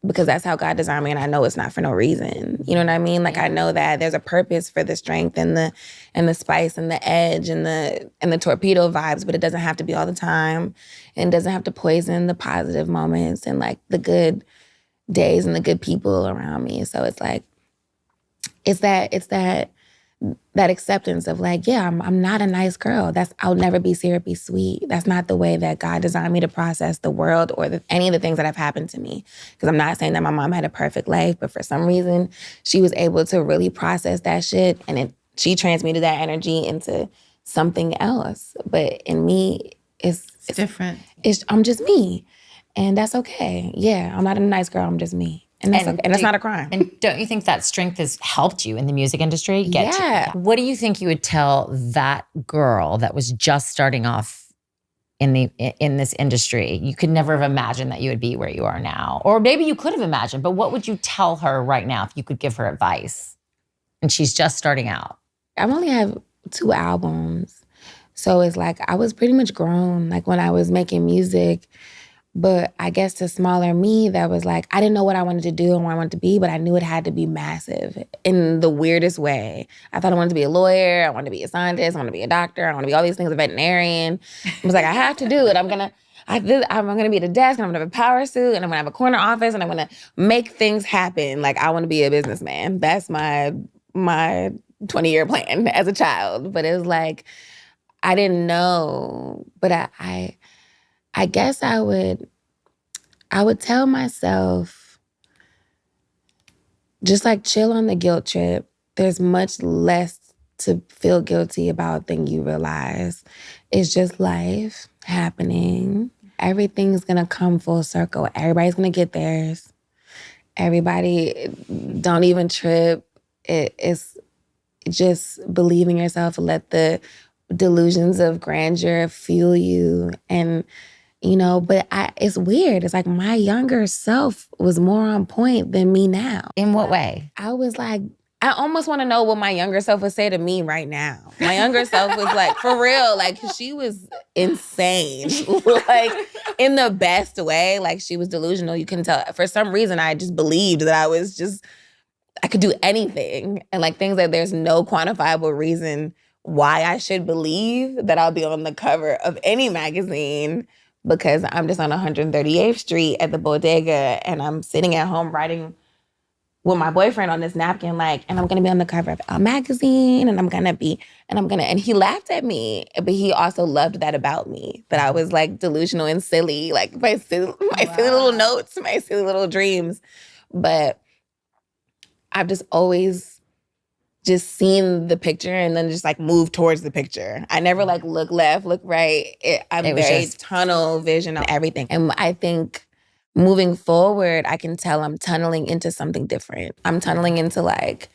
because that's how God designed me, and I know it's not for no reason. You know what I mean? Like, I know that there's a purpose for the strength and the spice and the edge and the torpedo vibes, but it doesn't have to be all the time, and it doesn't have to poison the positive moments and like the good days and the good people around me. So it's like, it's that acceptance of like, yeah, I'm not a nice girl. I'll never be syrupy sweet. That's not the way that God designed me to process the world or any of the things that have happened to me. Because I'm not saying that my mom had a perfect life, but for some reason, she was able to really process that shit, and she transmuted that energy into something else. But in me, it's different. I'm just me, and that's okay. Yeah, I'm not a nice girl. I'm just me. And that's okay. And that's not a crime. And don't you think that strength has helped you in the music industry? Yeah. What do you think you would tell that girl that was just starting off in this industry? You could never have imagined that you would be where you are now. Or maybe you could have imagined, but what would you tell her right now if you could give her advice? And she's just starting out. I only have 2 albums. So it's like I was pretty much grown like when I was making music. But I guess to smaller me, that was like, I didn't know what I wanted to do and what I wanted to be, but I knew it had to be massive in the weirdest way. I thought I wanted to be a lawyer, I wanted to be a scientist, I wanted to be a doctor, I wanted to be all these things, a veterinarian. I was like, I have to do it. I'm gonna be at a desk, and I'm gonna have a power suit, and I'm gonna have a corner office, and I'm gonna make things happen. Like, I wanna be a businessman. That's my 20-year plan as a child. But it was like, I didn't know, but I guess I would tell myself, just like chill on the guilt trip. There's much less to feel guilty about than you realize. It's just life happening. everything's gonna come full circle. Everybody's gonna get theirs. Everybody, don't even trip. It's just believe in yourself. Let the delusions of grandeur fuel you. And, but it's weird. It's like my younger self was more on point than me now. In what way? I was like, I almost want to know what my younger self would say to me right now. My younger self was like, for real, like she was insane, like in the best way. Like she was delusional. You can tell. For some reason, I just believed that I could do anything. And like things that there's no quantifiable reason why I should believe that I'll be on the cover of any magazine because I'm just on 138th Street at the bodega and I'm sitting at home writing with my boyfriend on this napkin, and I'm gonna be on the cover of a magazine, and he laughed at me, but he also loved that about me, that I was like delusional and silly, like my silly little notes, my silly little dreams. But I've just always just seen the picture and then just like move towards the picture. I never like look left, look right. I'm very tunnel vision on everything. And I think moving forward, I can tell I'm tunneling into something different. I'm tunneling into like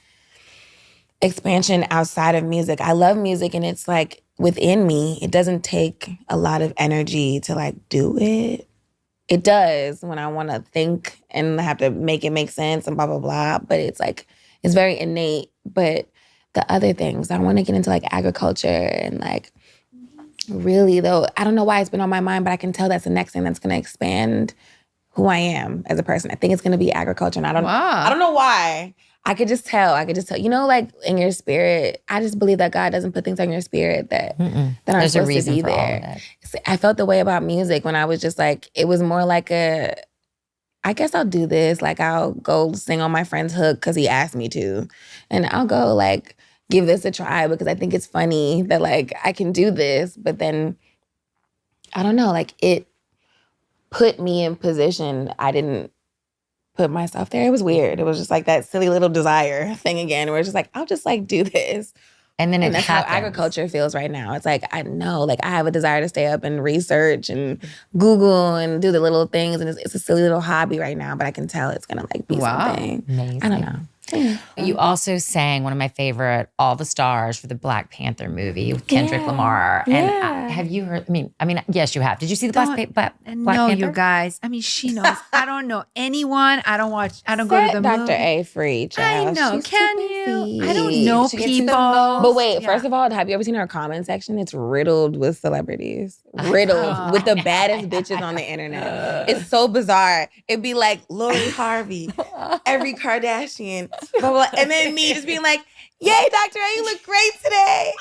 expansion outside of music. I love music and it's like within me. It doesn't take a lot of energy to like do it. It does when I want to think and have to make it make sense and blah, blah, blah. But it's like, it's very innate. But the other things, I want to get into like agriculture and like really though, I don't know why it's been on my mind, but I can tell that's the next thing that's going to expand who I am as a person. I think it's going to be agriculture. And I don't know why. I could just tell. Like in your spirit, I just believe that God doesn't put things on your spirit that aren't supposed to be there. I felt the way about music when I was just like, it was more like I guess I'll do this. Like I'll go sing on my friend's hook because he asked me to. And I'll go like give this a try because I think it's funny that like I can do this. But then, I don't know, like it put me in position. I didn't put myself there. It was weird. It was just like that silly little desire thing again where it's just like, I'll just like do this. And then that's how agriculture feels right now. It's like, I know, like I have a desire to stay up and research and Google and do the little things. And it's a silly little hobby right now, but I can tell it's going to like be something. Amazing. I don't know. You also sang one of my favorite, All the Stars for the Black Panther movie with Kendrick Lamar. And have you heard, I mean, yes, you have. Did you see the Black Panther? No, you guys. I mean, she knows. I don't know anyone. I don't go to the Dr. movie. A free, child. I know. She's Can too you? busy. I don't know people. But wait, first of all, have you ever seen her comment section? It's riddled with celebriries. Riddled with the baddest bitches on the internet. It's so bizarre. It'd be like Lori Harvey, every Kardashian, blah, blah, and then me just being like, yay, Dr. A, you look great today.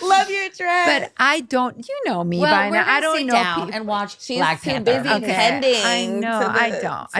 Love your dress. But I don't, you know me Well, by we're now. gonna I don't sit know down people. and watch She's Black too Panther. busy tending. I know. I don't.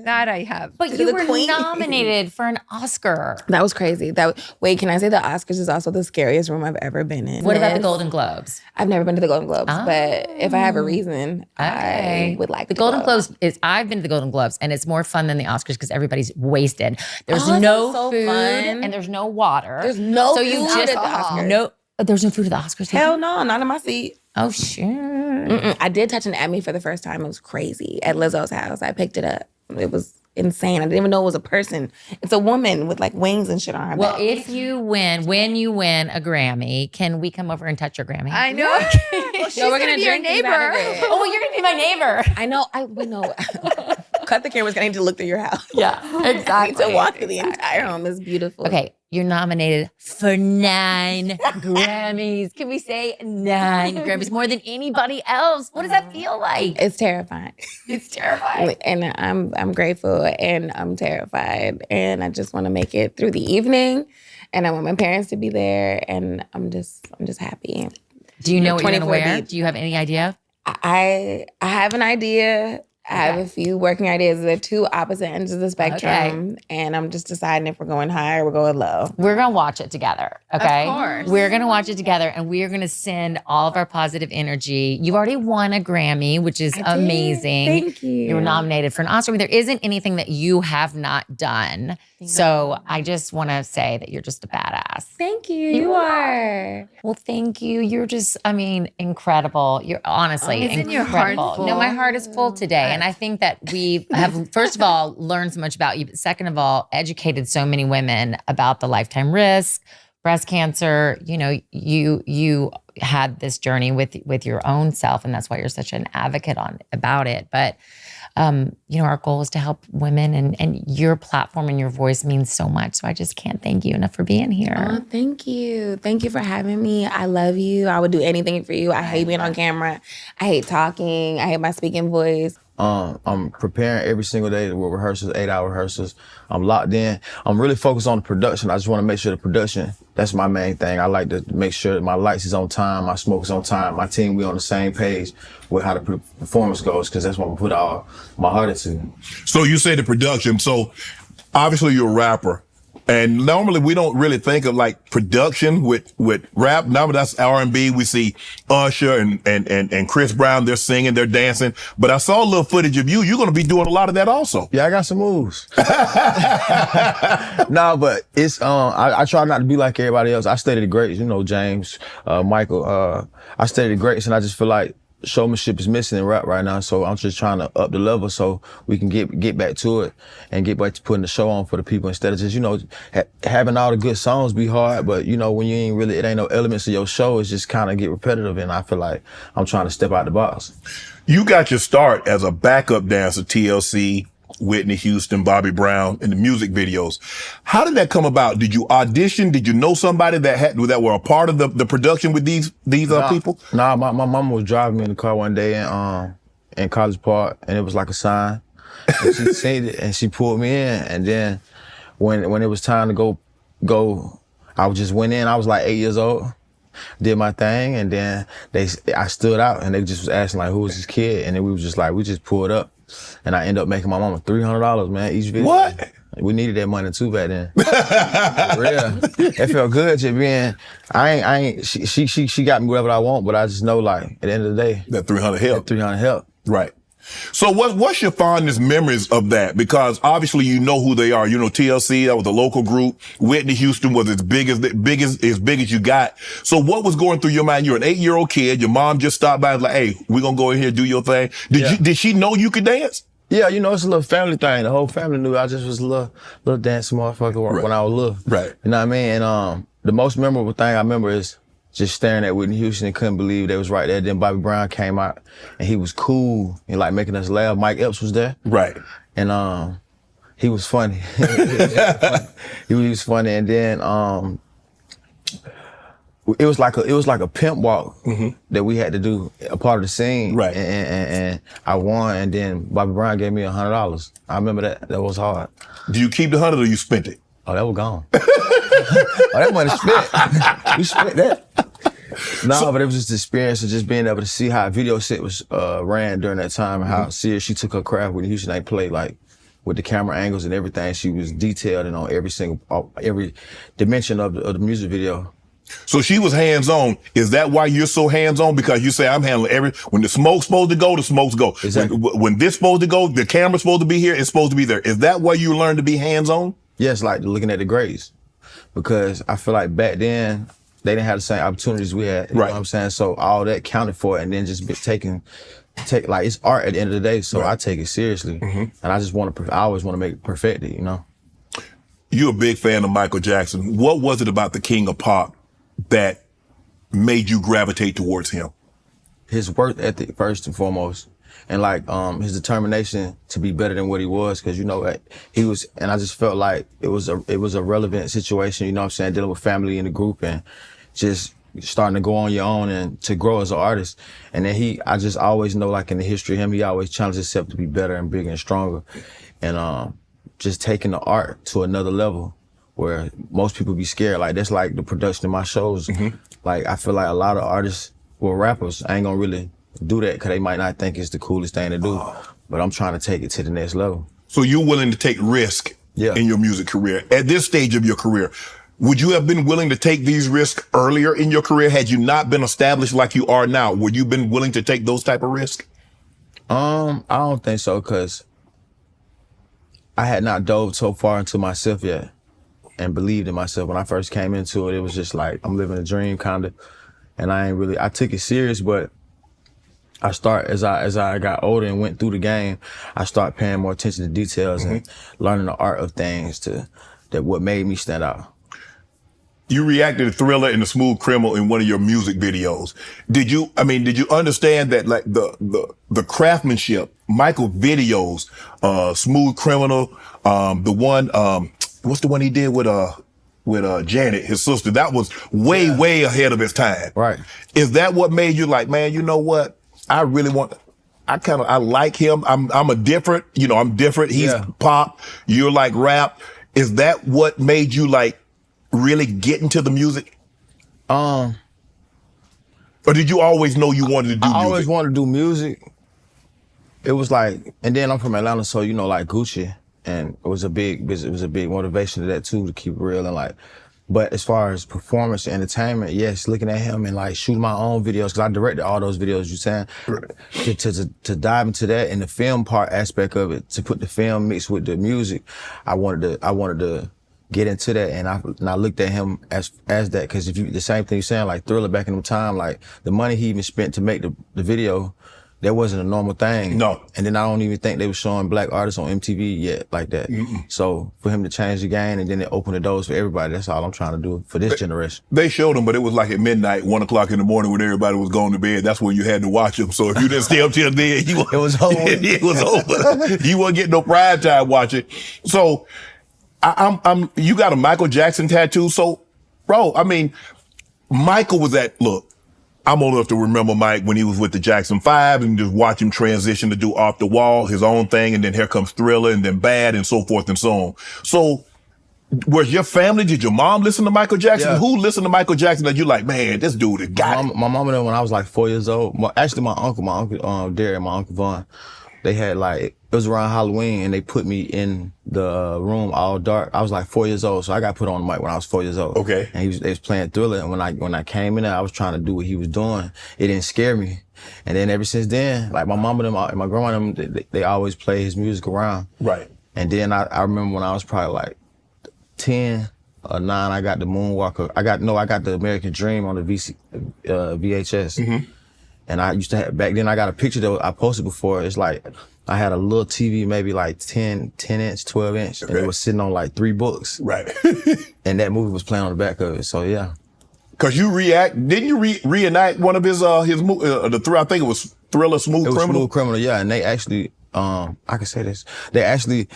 That I have. But to you the were queen. nominated for an Oscar. That was crazy. Wait, can I say the Oscars is also the scariest room I've ever been in? What about the Golden Globes? I've never been to the Golden Globes, but if I have a reason, Okay. I would like the to Golden go. Globes I've been to the Golden Globes and it's more fun than the Oscars because everybody's wasted. There's Oh, no that's so food fun. and there's no water. There's no so food you at just the Oscars. no. There's no food at the Oscars. Hell no, not in my seat. Oh sure. I did touch an Emmy for the first time. It was crazy at Lizzo's house. I picked it up. It was insane. I didn't even know it was a person. It's a woman with like wings and shit on her Well, back. if you win, when you win a Grammy, can we come over and touch your Grammy? I know. Well, she's Yo, we're gonna be your drink things out of neighbor. it. Oh, you're gonna be my neighbor. I know. We know. Cut the cameras. I need to look through your house. Yeah, I need exactly. to walk through the entire home. It's beautiful. Okay, you're nominated for 9 Grammys. Can we say 9 Grammys? More than anybody else. What does that feel like? It's terrifying. It's terrifying. And I'm grateful and I'm terrified. And I just want to make it through the evening. And I want my parents to be there. And I'm just happy. Do you know what you're gonna 24 wear? deep. Do you have any idea? I have an idea. I have a few working ideas. They're two opposite ends of the spectrum. And I'm just deciding if we're going high or we're going low. We're gonna watch it together, okay? Of course. We're gonna watch it together and we're gonna send all of our positive energy. You've already won a Grammy, which is amazing. Thank you. You were nominated for an Oscar. There isn't anything that you have not done. So I just want to say that you're just a badass. Thank you. You are. Well, thank you. You're just, I mean, incredible. You're honestly Isn't your heart incredible. full? No, my heart is full today. And I think that we have, first of all, learned so much about you, but second of all, educated so many women about the lifetime risk, breast cancer. You know, you had this journey with your own self, and that's why you're such an advocate about it. But you know, our goal is to help women, and your platform and your voice means so much. So I just can't thank you enough for being here. Oh, thank you. Thank you for having me. I love you. I would do anything for you. I hate being on camera. I hate talking. I hate my speaking voice. I'm preparing every single day with rehearsals, 8-hour rehearsals. I'm locked in. I'm really focused on the production. I just want to make sure the production, that's my main thing. I like to make sure that my lights is on time, my smoke is on time, my team, we on the same page with how the performance goes, because that's what I put all my heart into. So you say the production. So obviously you're a rapper. And normally we don't really think of like production with rap. Now that's R&B. We see Usher and Chris Brown. They're singing, they're dancing. But I saw a little footage of you. You're going to be doing a lot of that also. Yeah, I got some moves. No, but it's, I try not to be like everybody else. I studied the greats, you know, James, Michael, I studied the greats, and I just feel like showmanship is missing in rap right now, so I'm just trying to up the level so we can get back to it and get back to putting the show on for the people instead of just, you know, having all the good songs be hard, but you know, when you ain't really, it ain't no elements of your show, it's just kind of get repetitive, and I feel like I'm trying to step out the box. You got your start as a backup dancer, TLC, Whitney Houston, Bobby Brown, in the music videos. How did that come about? Did you audition? Did you know somebody that were a part of the production with these people? Nah, my mama was driving me in the car one day in College Park, and it was like a sign. And she seen it, and she pulled me in. And then when it was time to go, I just went in. I was like 8 years old, did my thing, and then I stood out, and they just was asking like, who was this kid? And then we just pulled up. And I ended up making my mama $300, man, each video. What? We needed that money too back then. For real. It felt good just being, she got me whatever I want, but I just know like at the end of the day, That 300 help. that 300 help. Right. So what's your fondest memories of that? Because obviously you know who they are. You know, TLC, that was a local group. Whitney Houston was as big as you got. So what was going through your mind? You're an 8-year-old kid. Your mom just stopped by and was like, hey, we're going to go in here and do your thing. Did she know you could dance? Yeah, you know, it's a little family thing. The whole family knew I just was a little dance motherfucker when I was little. Right. You know what I mean? And the most memorable thing I remember is just staring at Whitney Houston and couldn't believe they was right there. Then Bobby Brown came out, and he was cool and like making us laugh. Mike Epps was there. Right. And he was funny. He was funny. And then it was like a pimp walk that we had to do, a part of the scene. Right. And I won, and then Bobby Brown gave me $100. I remember that. That was hard. Do you keep the 100 or you spent it? Oh, that was gone. Oh, that money spent. We spent that. No, but it was just the experience of just being able to see how a video set was ran during that time, and how serious she took her craft with Houston. They played like with the camera angles and everything. She was detailed and on every dimension of the music video. So she was hands-on. Is that why you're so hands-on? Because you say, I'm handling when the smoke's supposed to go, the smoke's go. Exactly. When this supposed to go, the camera's supposed to be here, it's supposed to be there. Is that why you learned to be hands-on? Yes, like looking at the grades. Because I feel like back then, they didn't have the same opportunities we had. You know what I'm saying? So all that counted for it, and then just take like, it's art at the end of the day, so I take it seriously. And I just I always want to make it perfected, you know? You're a big fan of Michael Jackson. What was it about the King of Pop that made you gravitate towards him? His work ethic, first and foremost. And like his determination to be better than what he was, because you know he was, and I just felt like it was a relevant situation. You know what I'm saying, dealing with family in the group and just starting to go on your own and to grow as an artist. And then I just always know, like in the history of him, he always challenged himself to be better and bigger and stronger, and just taking the art to another level where most people be scared. Like that's like the production of my shows. Like I feel like a lot of artists, well, rappers ain't gonna really do that because they might not think it's the coolest thing to do. But I'm trying to take it to the next level. So you're willing to take risk in your music career. At this stage of your career, would you have been willing to take these risks earlier in your career had you not been established like you are now? Would you been willing to take those type of risks? I don't think so, because I had not dove so far into myself yet and believed in myself. When I first came into it, it was just like I'm living a dream kind of, and I took it serious, but as I got older and went through the game, I started paying more attention to details and learning the art of things that what made me stand out. You reacted to Thriller and the Smooth Criminal in one of your music videos. Did you understand that like the craftsmanship, Michael videos, Smooth Criminal, the one, what's the one he did with Janet, his sister? That was way ahead of his time. Right. Is that what made you like, man, you know what? I like him. I'm different. He's pop. You're like rap. Is that what made you like really get into the music? Or did you always know you wanted to do music? I always wanted to do music. It was like, and then I'm from Atlanta, so like Gucci, and it was a big motivation to that too, to keep it real and like. But as far as performance and entertainment, yes, looking at him and like shooting my own videos, because I directed all those videos you saying, to dive into that and the film part aspect of it, to put the film mixed with the music, I wanted to get into that, and I looked at him as that, because if you the same thing you're saying, like Thriller back in the time, like the money he even spent to make the video, that wasn't a normal thing. No. And then I don't even think they were showing black artists on MTV yet like that. So for him to change the game and then it opened the doors for everybody, that's all I'm trying to do for this generation. They showed them, but it was like at midnight, 1 o'clock in the morning when everybody was going to bed. That's when you had to watch them. So if you didn't stay up till then, it was over. It was over. You wouldn't get no prime time watching. So you got a Michael Jackson tattoo. So, bro, I mean, Michael was look, I'm old enough to remember Mike when he was with the Jackson 5 and just watch him transition to do Off the Wall, his own thing, and then here comes Thriller and then Bad and so forth and so on. So was your family, did your mom listen to Michael Jackson? Yeah. Who listened to Michael Jackson that you like, man, this dude is got it? My mom and them, when I was like 4 years old, actually my uncle Derek and my uncle Vaughn, they had like, it was around Halloween and they put me in the room all dark. I was like 4 years old, so I got put on the mic when I was 4 years old. Okay. And they was playing Thriller, and when I came in there, I was trying to do what he was doing. It didn't scare me. And then ever since then, like my mom and them, and my grandma and them, they always play his music around. Right. And then I remember when I was probably like 10 or 9, I got the Moonwalker. I got the American Dream on the VHS. And I used to have, back then I got a picture that I posted before. It's like, I had a little TV, maybe like 10 inch, 12 inch, and it was sitting on like 3 books. Right. And that movie was playing on the back of it, so yeah. Cause didn't you reenact one of his I think it was Thriller, Smooth Criminal? It was Smooth Criminal, yeah, and they actually, I can say this, they actually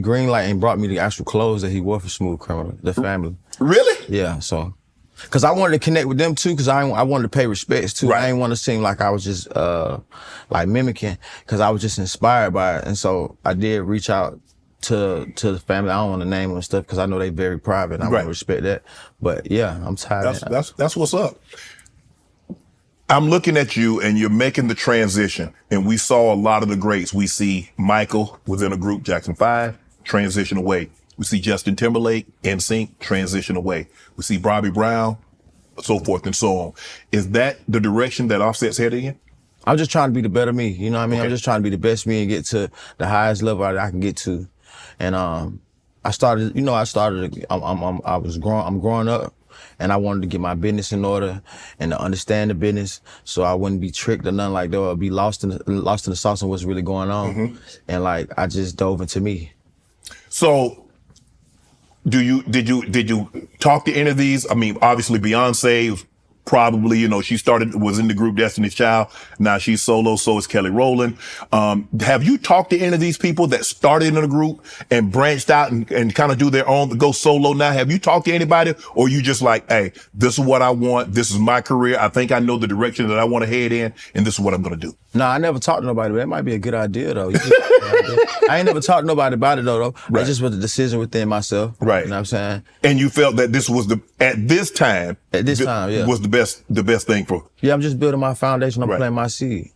greenlight and brought me the actual clothes that he wore for Smooth Criminal, the family. Really? Yeah, so. Cause I wanted to connect with them too, cause I wanted to pay respects too. Right. I didn't want to seem like I was just like mimicking, cause I was just inspired by it. And so I did reach out to the family. I don't want to name them and stuff, cause I know they very private and I want to respect that. But yeah, I'm tired. That's what's up. I'm looking at you and you're making the transition, and we saw a lot of the greats. We see Michael was in a group, Jackson 5, transition away. We see Justin Timberlake, NSYNC, transition away. We see Bobby Brown, so forth and so on. Is that the direction that Offset's heading in? I'm just trying to be the better me. You know what I mean? Okay. I'm just trying to be the best me and get to the highest level that I can get to. And I'm growing up, and I wanted to get my business in order and to understand the business, so I wouldn't be tricked or nothing like that, or be lost in the sauce of what's really going on. And like, I just dove into me. So, did you talk to any of these? I mean, obviously Beyonce was probably, she was in the group Destiny's Child. Now she's solo, so is Kelly Rowland. Have you talked to any of these people that started in a group and branched out and kind of do their own, go solo now? Have you talked to anybody, or you just like, hey, this is what I want. This is my career. I think I know the direction that I want to head in, and this is what I'm going to do. No, I never talked to nobody, but that might be a good idea though. I ain't never talked to nobody about it though. Right. It just was a decision within myself. Right. You know what I'm saying? And you felt that this was at this time, yeah, was the best thing for. Yeah, I'm just building my foundation. I'm Right. planting my seed.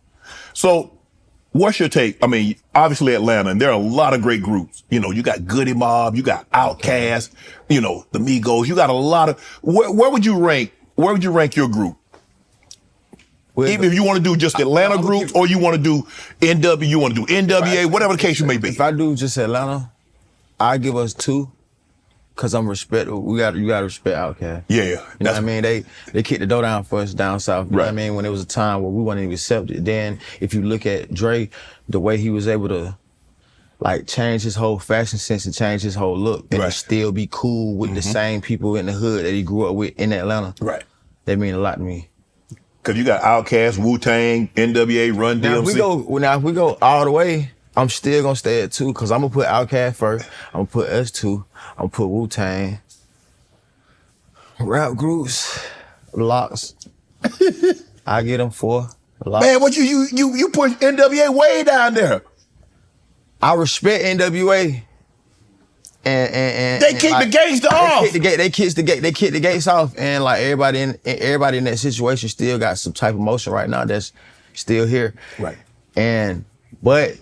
So what's your take? I mean, obviously Atlanta, and there are a lot of great groups. You got Goody Mob, you got Outkast, the Migos. You got a lot of, where would you rank your group? Even if you want to do just Atlanta groups, or you want to do you want to do NWA, whatever the case may be. If I do just Atlanta, I give us 2, cause I'm respectful. You gotta respect Outkast. Yeah. You know what I mean? They kicked the door down for us down south. You know what I mean? When it was a time where we weren't even accepted. Then if you look at Dre, the way he was able to like change his whole fashion sense and change his whole look and to still be cool with the same people in the hood that he grew up with in Atlanta. Right. That mean a lot to me. Cause you got Outkast, Wu-Tang, NWA, Run Now DMC. if we go all the way, I'm still gonna stay at 2 because I'm gonna put Outkast first. I'm gonna put us 2. I'm gonna put Wu-Tang. Rap groups, Locks. I get them 4. Locks. Man, what you push NWA way down there. I respect NWA. And They kick the gangster off. They kick the gates off, and like everybody in that situation still got some type of motion right now that's still here. Right. But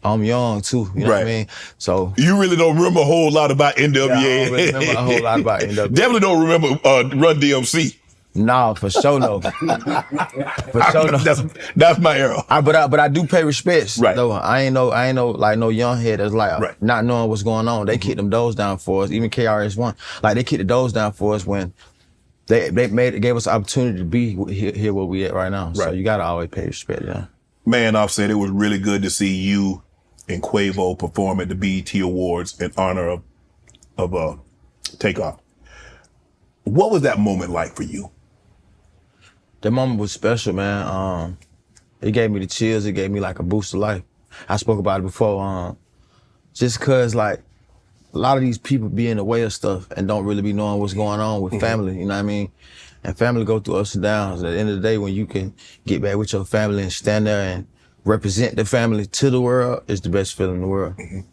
I'm young too, you know what I mean? So you really don't remember a whole lot about NWA. I don't really remember a whole lot about NWA. Definitely don't remember Run DMC. No, for sure no. For sure no. That's my era. But I do pay respects. Right. Though I ain't no like no young head that's like not knowing what's going on. They kicked them doors down for us. Even KRS-One, like they kicked the doors down for us when they gave us the opportunity to be here where we at right now. So you gotta always pay respect. Yeah. Man, Offset, it was really good to see you and Quavo perform at the BET Awards in honor of Takeoff. What was that moment like for you? That moment was special, man. It gave me the chills. It gave me like a boost of life. I spoke about it before. Just cause like a lot of these people be in the way of stuff and don't really be knowing what's going on with family. You know what I mean? And family go through ups and downs. At the end of the day, when you can get back with your family and stand there and represent the family to the world, it's the best feeling in the world. It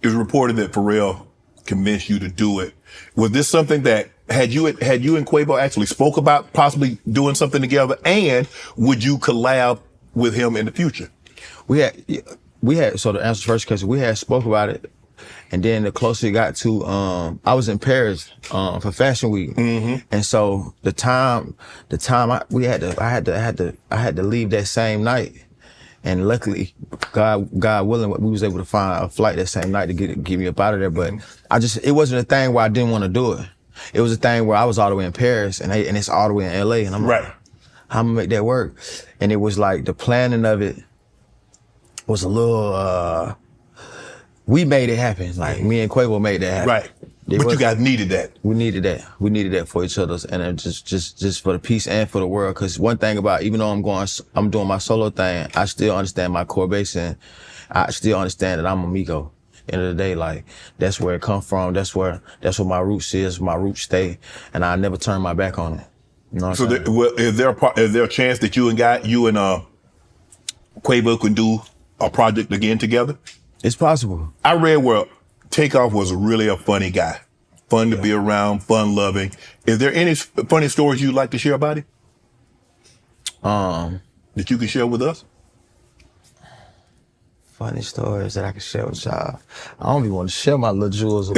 was reported that Pharrell convinced you to do it. Was this something that had you and Quavo actually spoke about possibly doing something together, and would you collab with him in the future? We had so to answer the first question, we had spoke about it, and then the closer it got to I was in Paris for Fashion Week, and so the time I had to leave that same night. And luckily, God willing, we was able to find a flight that same night to get me up out of there. But it wasn't a thing where I didn't want to do it. It was a thing where I was all the way in Paris and it's all the way in LA. And I'm like, how am I gonna make that work? And it was like the planning of it was a little, we made it happen. Like me and Quavo made that happen. Right. But you guys needed that. We needed that. We needed that for each other, and it just for the peace and for the world. Because one thing about, even though I'm doing my solo thing, I still understand my core base, and I still understand that I'm Amigo. End of the day, like that's where it come from. That's where my roots is. My roots stay, and I never turn my back on it. You know what I'm saying? Is there a chance that you and Quavo can do a project again together? It's possible. I read where Takeoff was really a funny guy. Fun to be around, fun loving. Is there any funny stories you'd like to share about him? That you can share with us? Funny stories that I can share with y'all. I don't even want to share my little jewels.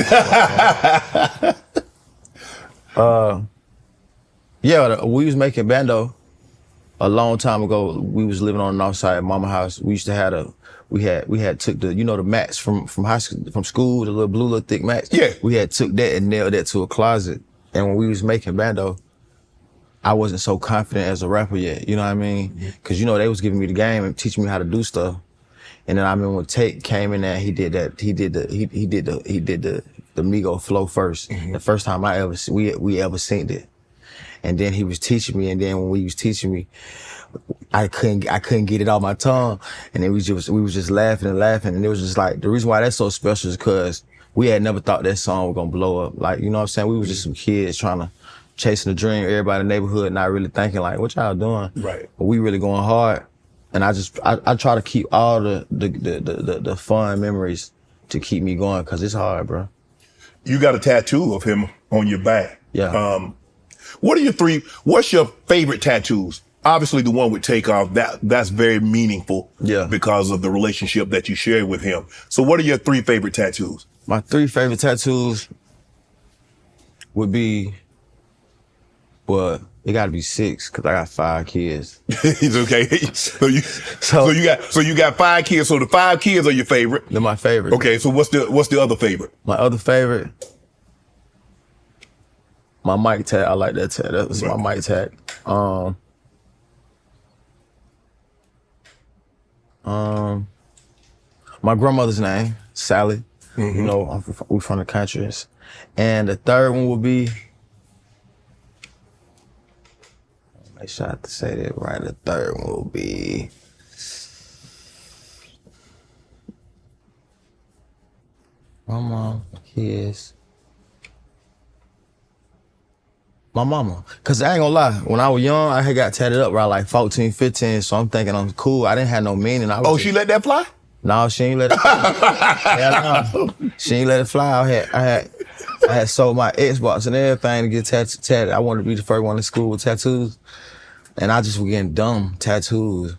Yeah, we was making bando a long time ago. We was living on the north side of Mama house. We used to have we had took the, the mats from high school, from school, the little blue, little thick mats. Yeah. We had took that and nailed that to a closet. And when we was making bando, I wasn't so confident as a rapper yet. You know what I mean? Cause they was giving me the game and teaching me how to do stuff. And then I remember when Tate came in there, he did the Migo flow first. The first time we ever seen it. And then he was teaching me, and then when we was teaching me, I couldn't get it off my tongue, and we was just laughing and laughing, and it was just like, the reason why that's so special is because we had never thought that song was gonna blow up. Like, you know what I'm saying? We was just some kids chasing a dream, everybody in the neighborhood, not really thinking like, what y'all doing? Right. But we really going hard, and I try to keep all the fun memories to keep me going, cause it's hard, bro. You got a tattoo of him on your back. Yeah. What's your favorite tattoos? Obviously the one with Takeoff, that's very meaningful. Yeah. Because of the relationship that you share with him. So what are your 3 favorite tattoos? My 3 favorite tattoos would be, well, It got to be 6 because I got 5 kids. It's okay. So you got 5 kids. So the 5 kids are your favorite. They're my favorite. Okay. So what's the other favorite? My other favorite, my mic tag. I like that tag. That was my mic tag. My grandmother's name, Sally. You know, we from the countries. And the third one would be, make sure I have to say that right. The third one will be, my mom, kids, my mama. Cause I ain't gonna lie, when I was young, I had got tatted up around like 14, 15, so I'm thinking I'm cool. I didn't have no meaning. She let that fly? No, she ain't let it fly. No. She ain't let it fly. I had sold my Xbox and everything to get tatted. I wanted to be the first one in school with tattoos. And I just was getting dumb tattoos.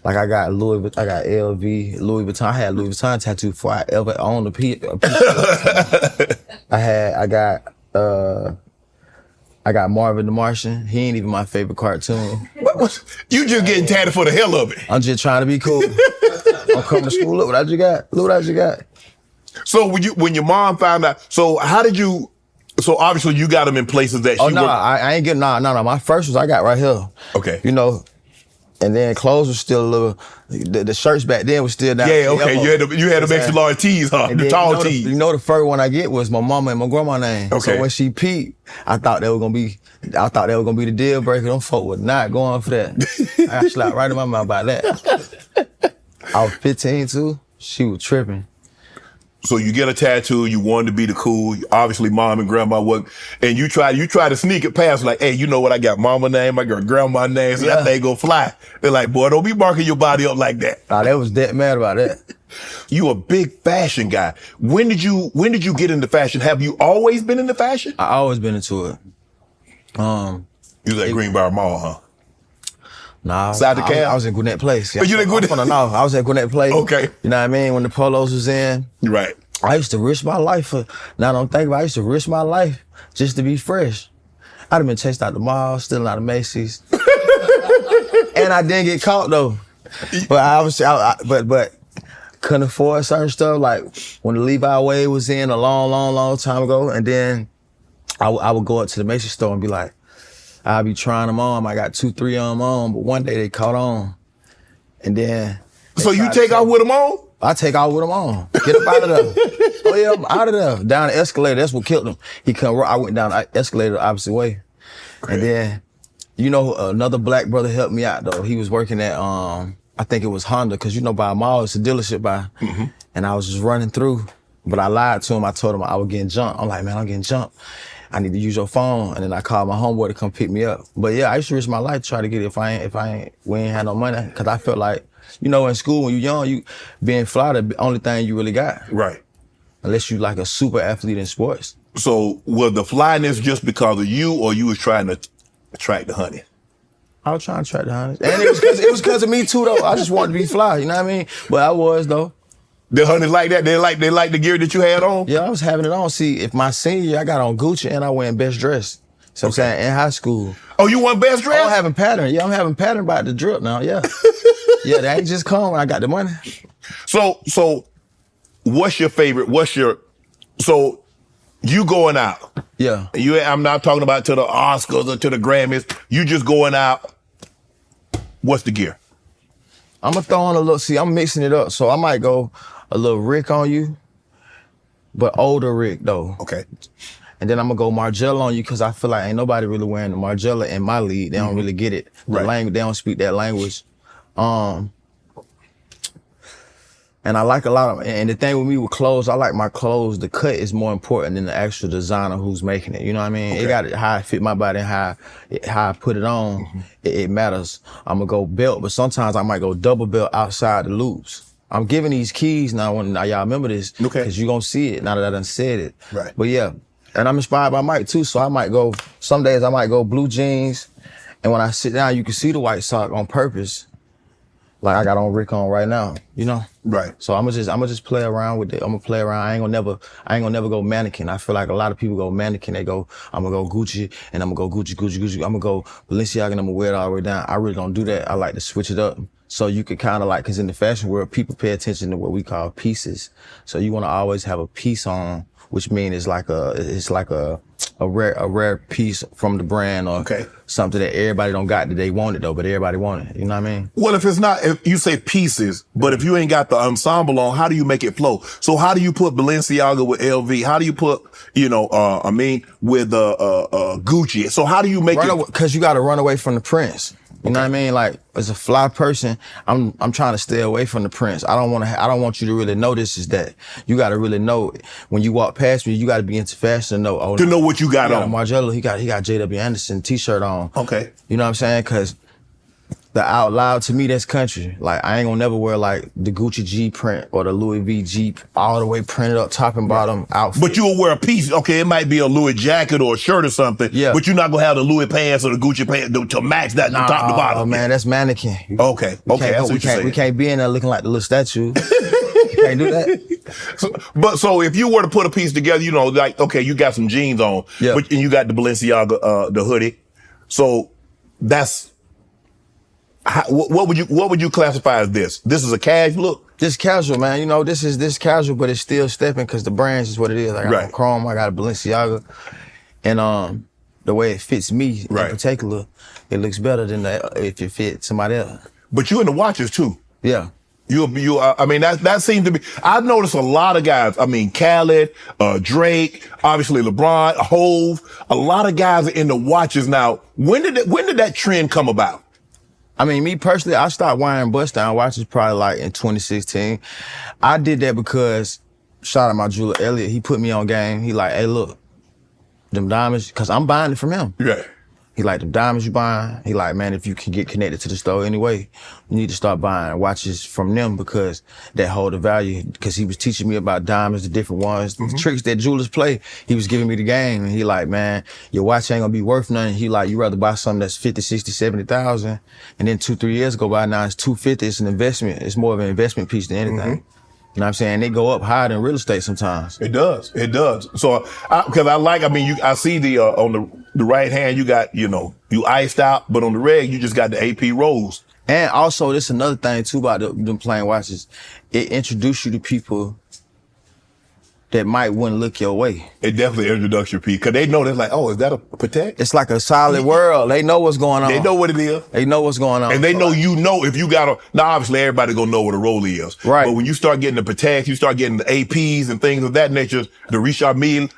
Like I got LV, Louis Vuitton. I had Louis Vuitton tattoo before I ever owned a piece. I got Marvin the Martian. He ain't even my favorite cartoon. You just getting tatted for the hell of it. I'm just trying to be cool. I'm coming to school. Look what I just got. Look what I just got. So when your mom found out, so how did you? So obviously you got them in places that. I ain't getting no. My first was I got right here. Okay. You know, and then clothes was still a little. The shirts back then was still down. Yeah. Okay. You had them extra large tees, huh? And the then, tall tees. The first one I get was my mama and my grandma name. Okay. So when she peeped, I thought that was gonna be the deal breaker. Them folk were not going for that. I slapped right in my mouth about that. I was 15 too. She was tripping. So you get a tattoo, you wanted to be the cool, obviously mom and grandma work, and you try to sneak it past, like, hey, you know what, I got mama name, I got grandma name, so that thing go fly. They're like, boy, don't be marking your body up like that. Nah, they was dead mad about that. You a big fashion guy. When did you get into fashion? Have you always been into fashion? I always been into it. You was at Greenbrier Mall, huh? Nah, South of Cal? I was in Gwinnett Place. Oh, you in Gwinnett? I was at Gwinnett Place. Okay. You know what I mean? When the polos was in. Right. I used to risk my life for, now don't think about it, I used to risk my life just to be fresh. I'd have been chased out the mall, stealing out of Macy's. And I didn't get caught though. But but couldn't afford certain stuff, like when the Levi Wade was in a long time ago, and then I would go up to the Macy's store and be like, I'll be trying them on. I got 2, 3 of them on, but one day they caught on. And then. So you take off with them on? I take off with them on. Get up out of there. Oh yeah, I'm out of there. Down the escalator, that's what killed him. I went down the escalator the opposite way. Okay. And then, you know, another black brother helped me out though. He was working at, I think it was Honda, cause you know by a mall, it's a dealership by. And I was just running through, but I lied to him. I told him I was getting jumped. I'm like, man, I'm getting jumped. I need to use your phone. And then I called my homeboy to come pick me up. But yeah, I used to risk my life to try to get it we ain't had no money. Cause I felt like, you know, in school, when you're young, you being fly, the only thing you really got. Right. Unless you like a super athlete in sports. So was the flyness just because of you, or you was trying to attract the honey? I was trying to attract the honey. And it was because of me too, though. I just wanted to be fly, you know what I mean? But I was, though. The honeys like that? They like the gear that you had on? Yeah, I was having it on. See, if my senior year, I got on Gucci and I wearing best dress. So I'm saying, in high school. Oh, you want best dress? I'm having pattern. Yeah, I'm having pattern about the drip now, yeah. Yeah, that ain't just come when I got the money. So what's your favorite? So you going out. Yeah. I'm not talking about to the Oscars or to the Grammys. You just going out. What's the gear? I'm gonna throw on a little, I'm mixing it up. So I might go a little Rick on you, but older Rick though. Okay. And then I'm gonna go Margiela on you because I feel like ain't nobody really wearing the Margiela in my league. They don't really get it. The language, they don't speak that language. And I like a lot of, and the thing with me with clothes, I like my clothes, the cut is more important than the actual designer who's making it. You know what I mean? Okay. It got how it fit my body and how I put it on, it matters. I'm gonna go belt, but sometimes I might go double belt outside the loops. I'm giving these keys now y'all remember this, because you're gonna see it now that I done said it. Right. But yeah, and I'm inspired by Mike too, so I might go, some days I might go blue jeans, and when I sit down, you can see the white sock on purpose. like I got on Rick on right now, you know? Right. So I'm gonna just play around with it. I'm gonna play around. I ain't gonna never go mannequin. I feel like a lot of people go mannequin. They go, I'm gonna go Gucci and I'm gonna go Gucci. I'm gonna go Balenciaga and I'm gonna wear it all the way down. I really don't do that. I like to switch it up. So you could kind of like, cause in the fashion world, people pay attention to what we call pieces. So you want to always have a piece on, which means it's like a rare piece from the brand or something that everybody don't got that they want it though, but everybody want it. You know what I mean? Well, if you say pieces, but if you ain't got the ensemble on, how do you make it flow? So how do you put Balenciaga with LV? How do you put, with Gucci? So how do you make it? Cause you got to run away from the prince. You know what I mean? Like, as a fly person, I'm trying to stay away from the prince. I don't want you to really know this is that. You got to really know when you walk past me, you got to be into fashion to know. To know what you got on. Margello, he got JW Anderson t-shirt on. Okay. You know what I'm saying? Cause the out loud to me, that's country. Like, I ain't gonna never wear like the Gucci G print or the Louis V Jeep all the way printed up top and bottom outfit. But you'll wear a piece. Okay, it might be a Louis jacket or a shirt or something. Yeah. But you're not gonna have the Louis pants or the Gucci pants to match that from top to bottom. Oh man, that's mannequin. Okay. We can't be in there looking like the little statue. You can't do that. So if you were to put a piece together, you got some jeans on, and you got the Balenciaga, the hoodie. So that's what would you classify as this? This is a casual look. This casual, man. This casual, but it's still stepping because the brand is what it is. I got a Chrome, I got a Balenciaga, and the way it fits me in particular, it looks better than if it fits somebody else. But you in the watches too. Yeah. That seems to be, I've noticed a lot of guys, Khaled, Drake, obviously LeBron, Hove, a lot of guys are in the watches now. When did that trend come about? Me personally, I started wearing bust down watches probably like in 2016. I did that because, shout out my jeweler, Elliot, he put me on game. He like, hey, look, them diamonds, because I'm buying it from him. Yeah. He like, them diamonds you buying, he like, man, if you can get connected to the store anyway, you need to start buying watches from them because that hold the value. Because he was teaching me about diamonds, the different ones, the tricks that jewelers play. He was giving me the game. And he like, man, your watch ain't gonna be worth nothing. He like, you rather buy something that's 50, 60, 70,000. And then 2-3 years go by, now it's 250. It's an investment. It's more of an investment piece than anything. You know what I'm saying? They go up higher than real estate sometimes. It does. So, because I see the, on the right hand, you got, you iced out, but on the red, you just got the AP rolls. And also, this another thing too about them plain watches. It introduced you to people that might wouldn't look your way. It definitely introduced your piece, because they know, they're like, oh, is that a Patek? It's like a solid world. They know what's going on. They know what it is. They know what's going on. And they know, if you got now obviously everybody gonna know what a Rollie is. Right. But when you start getting the Pateks, you start getting the APs and things of that nature, the Richard Mille,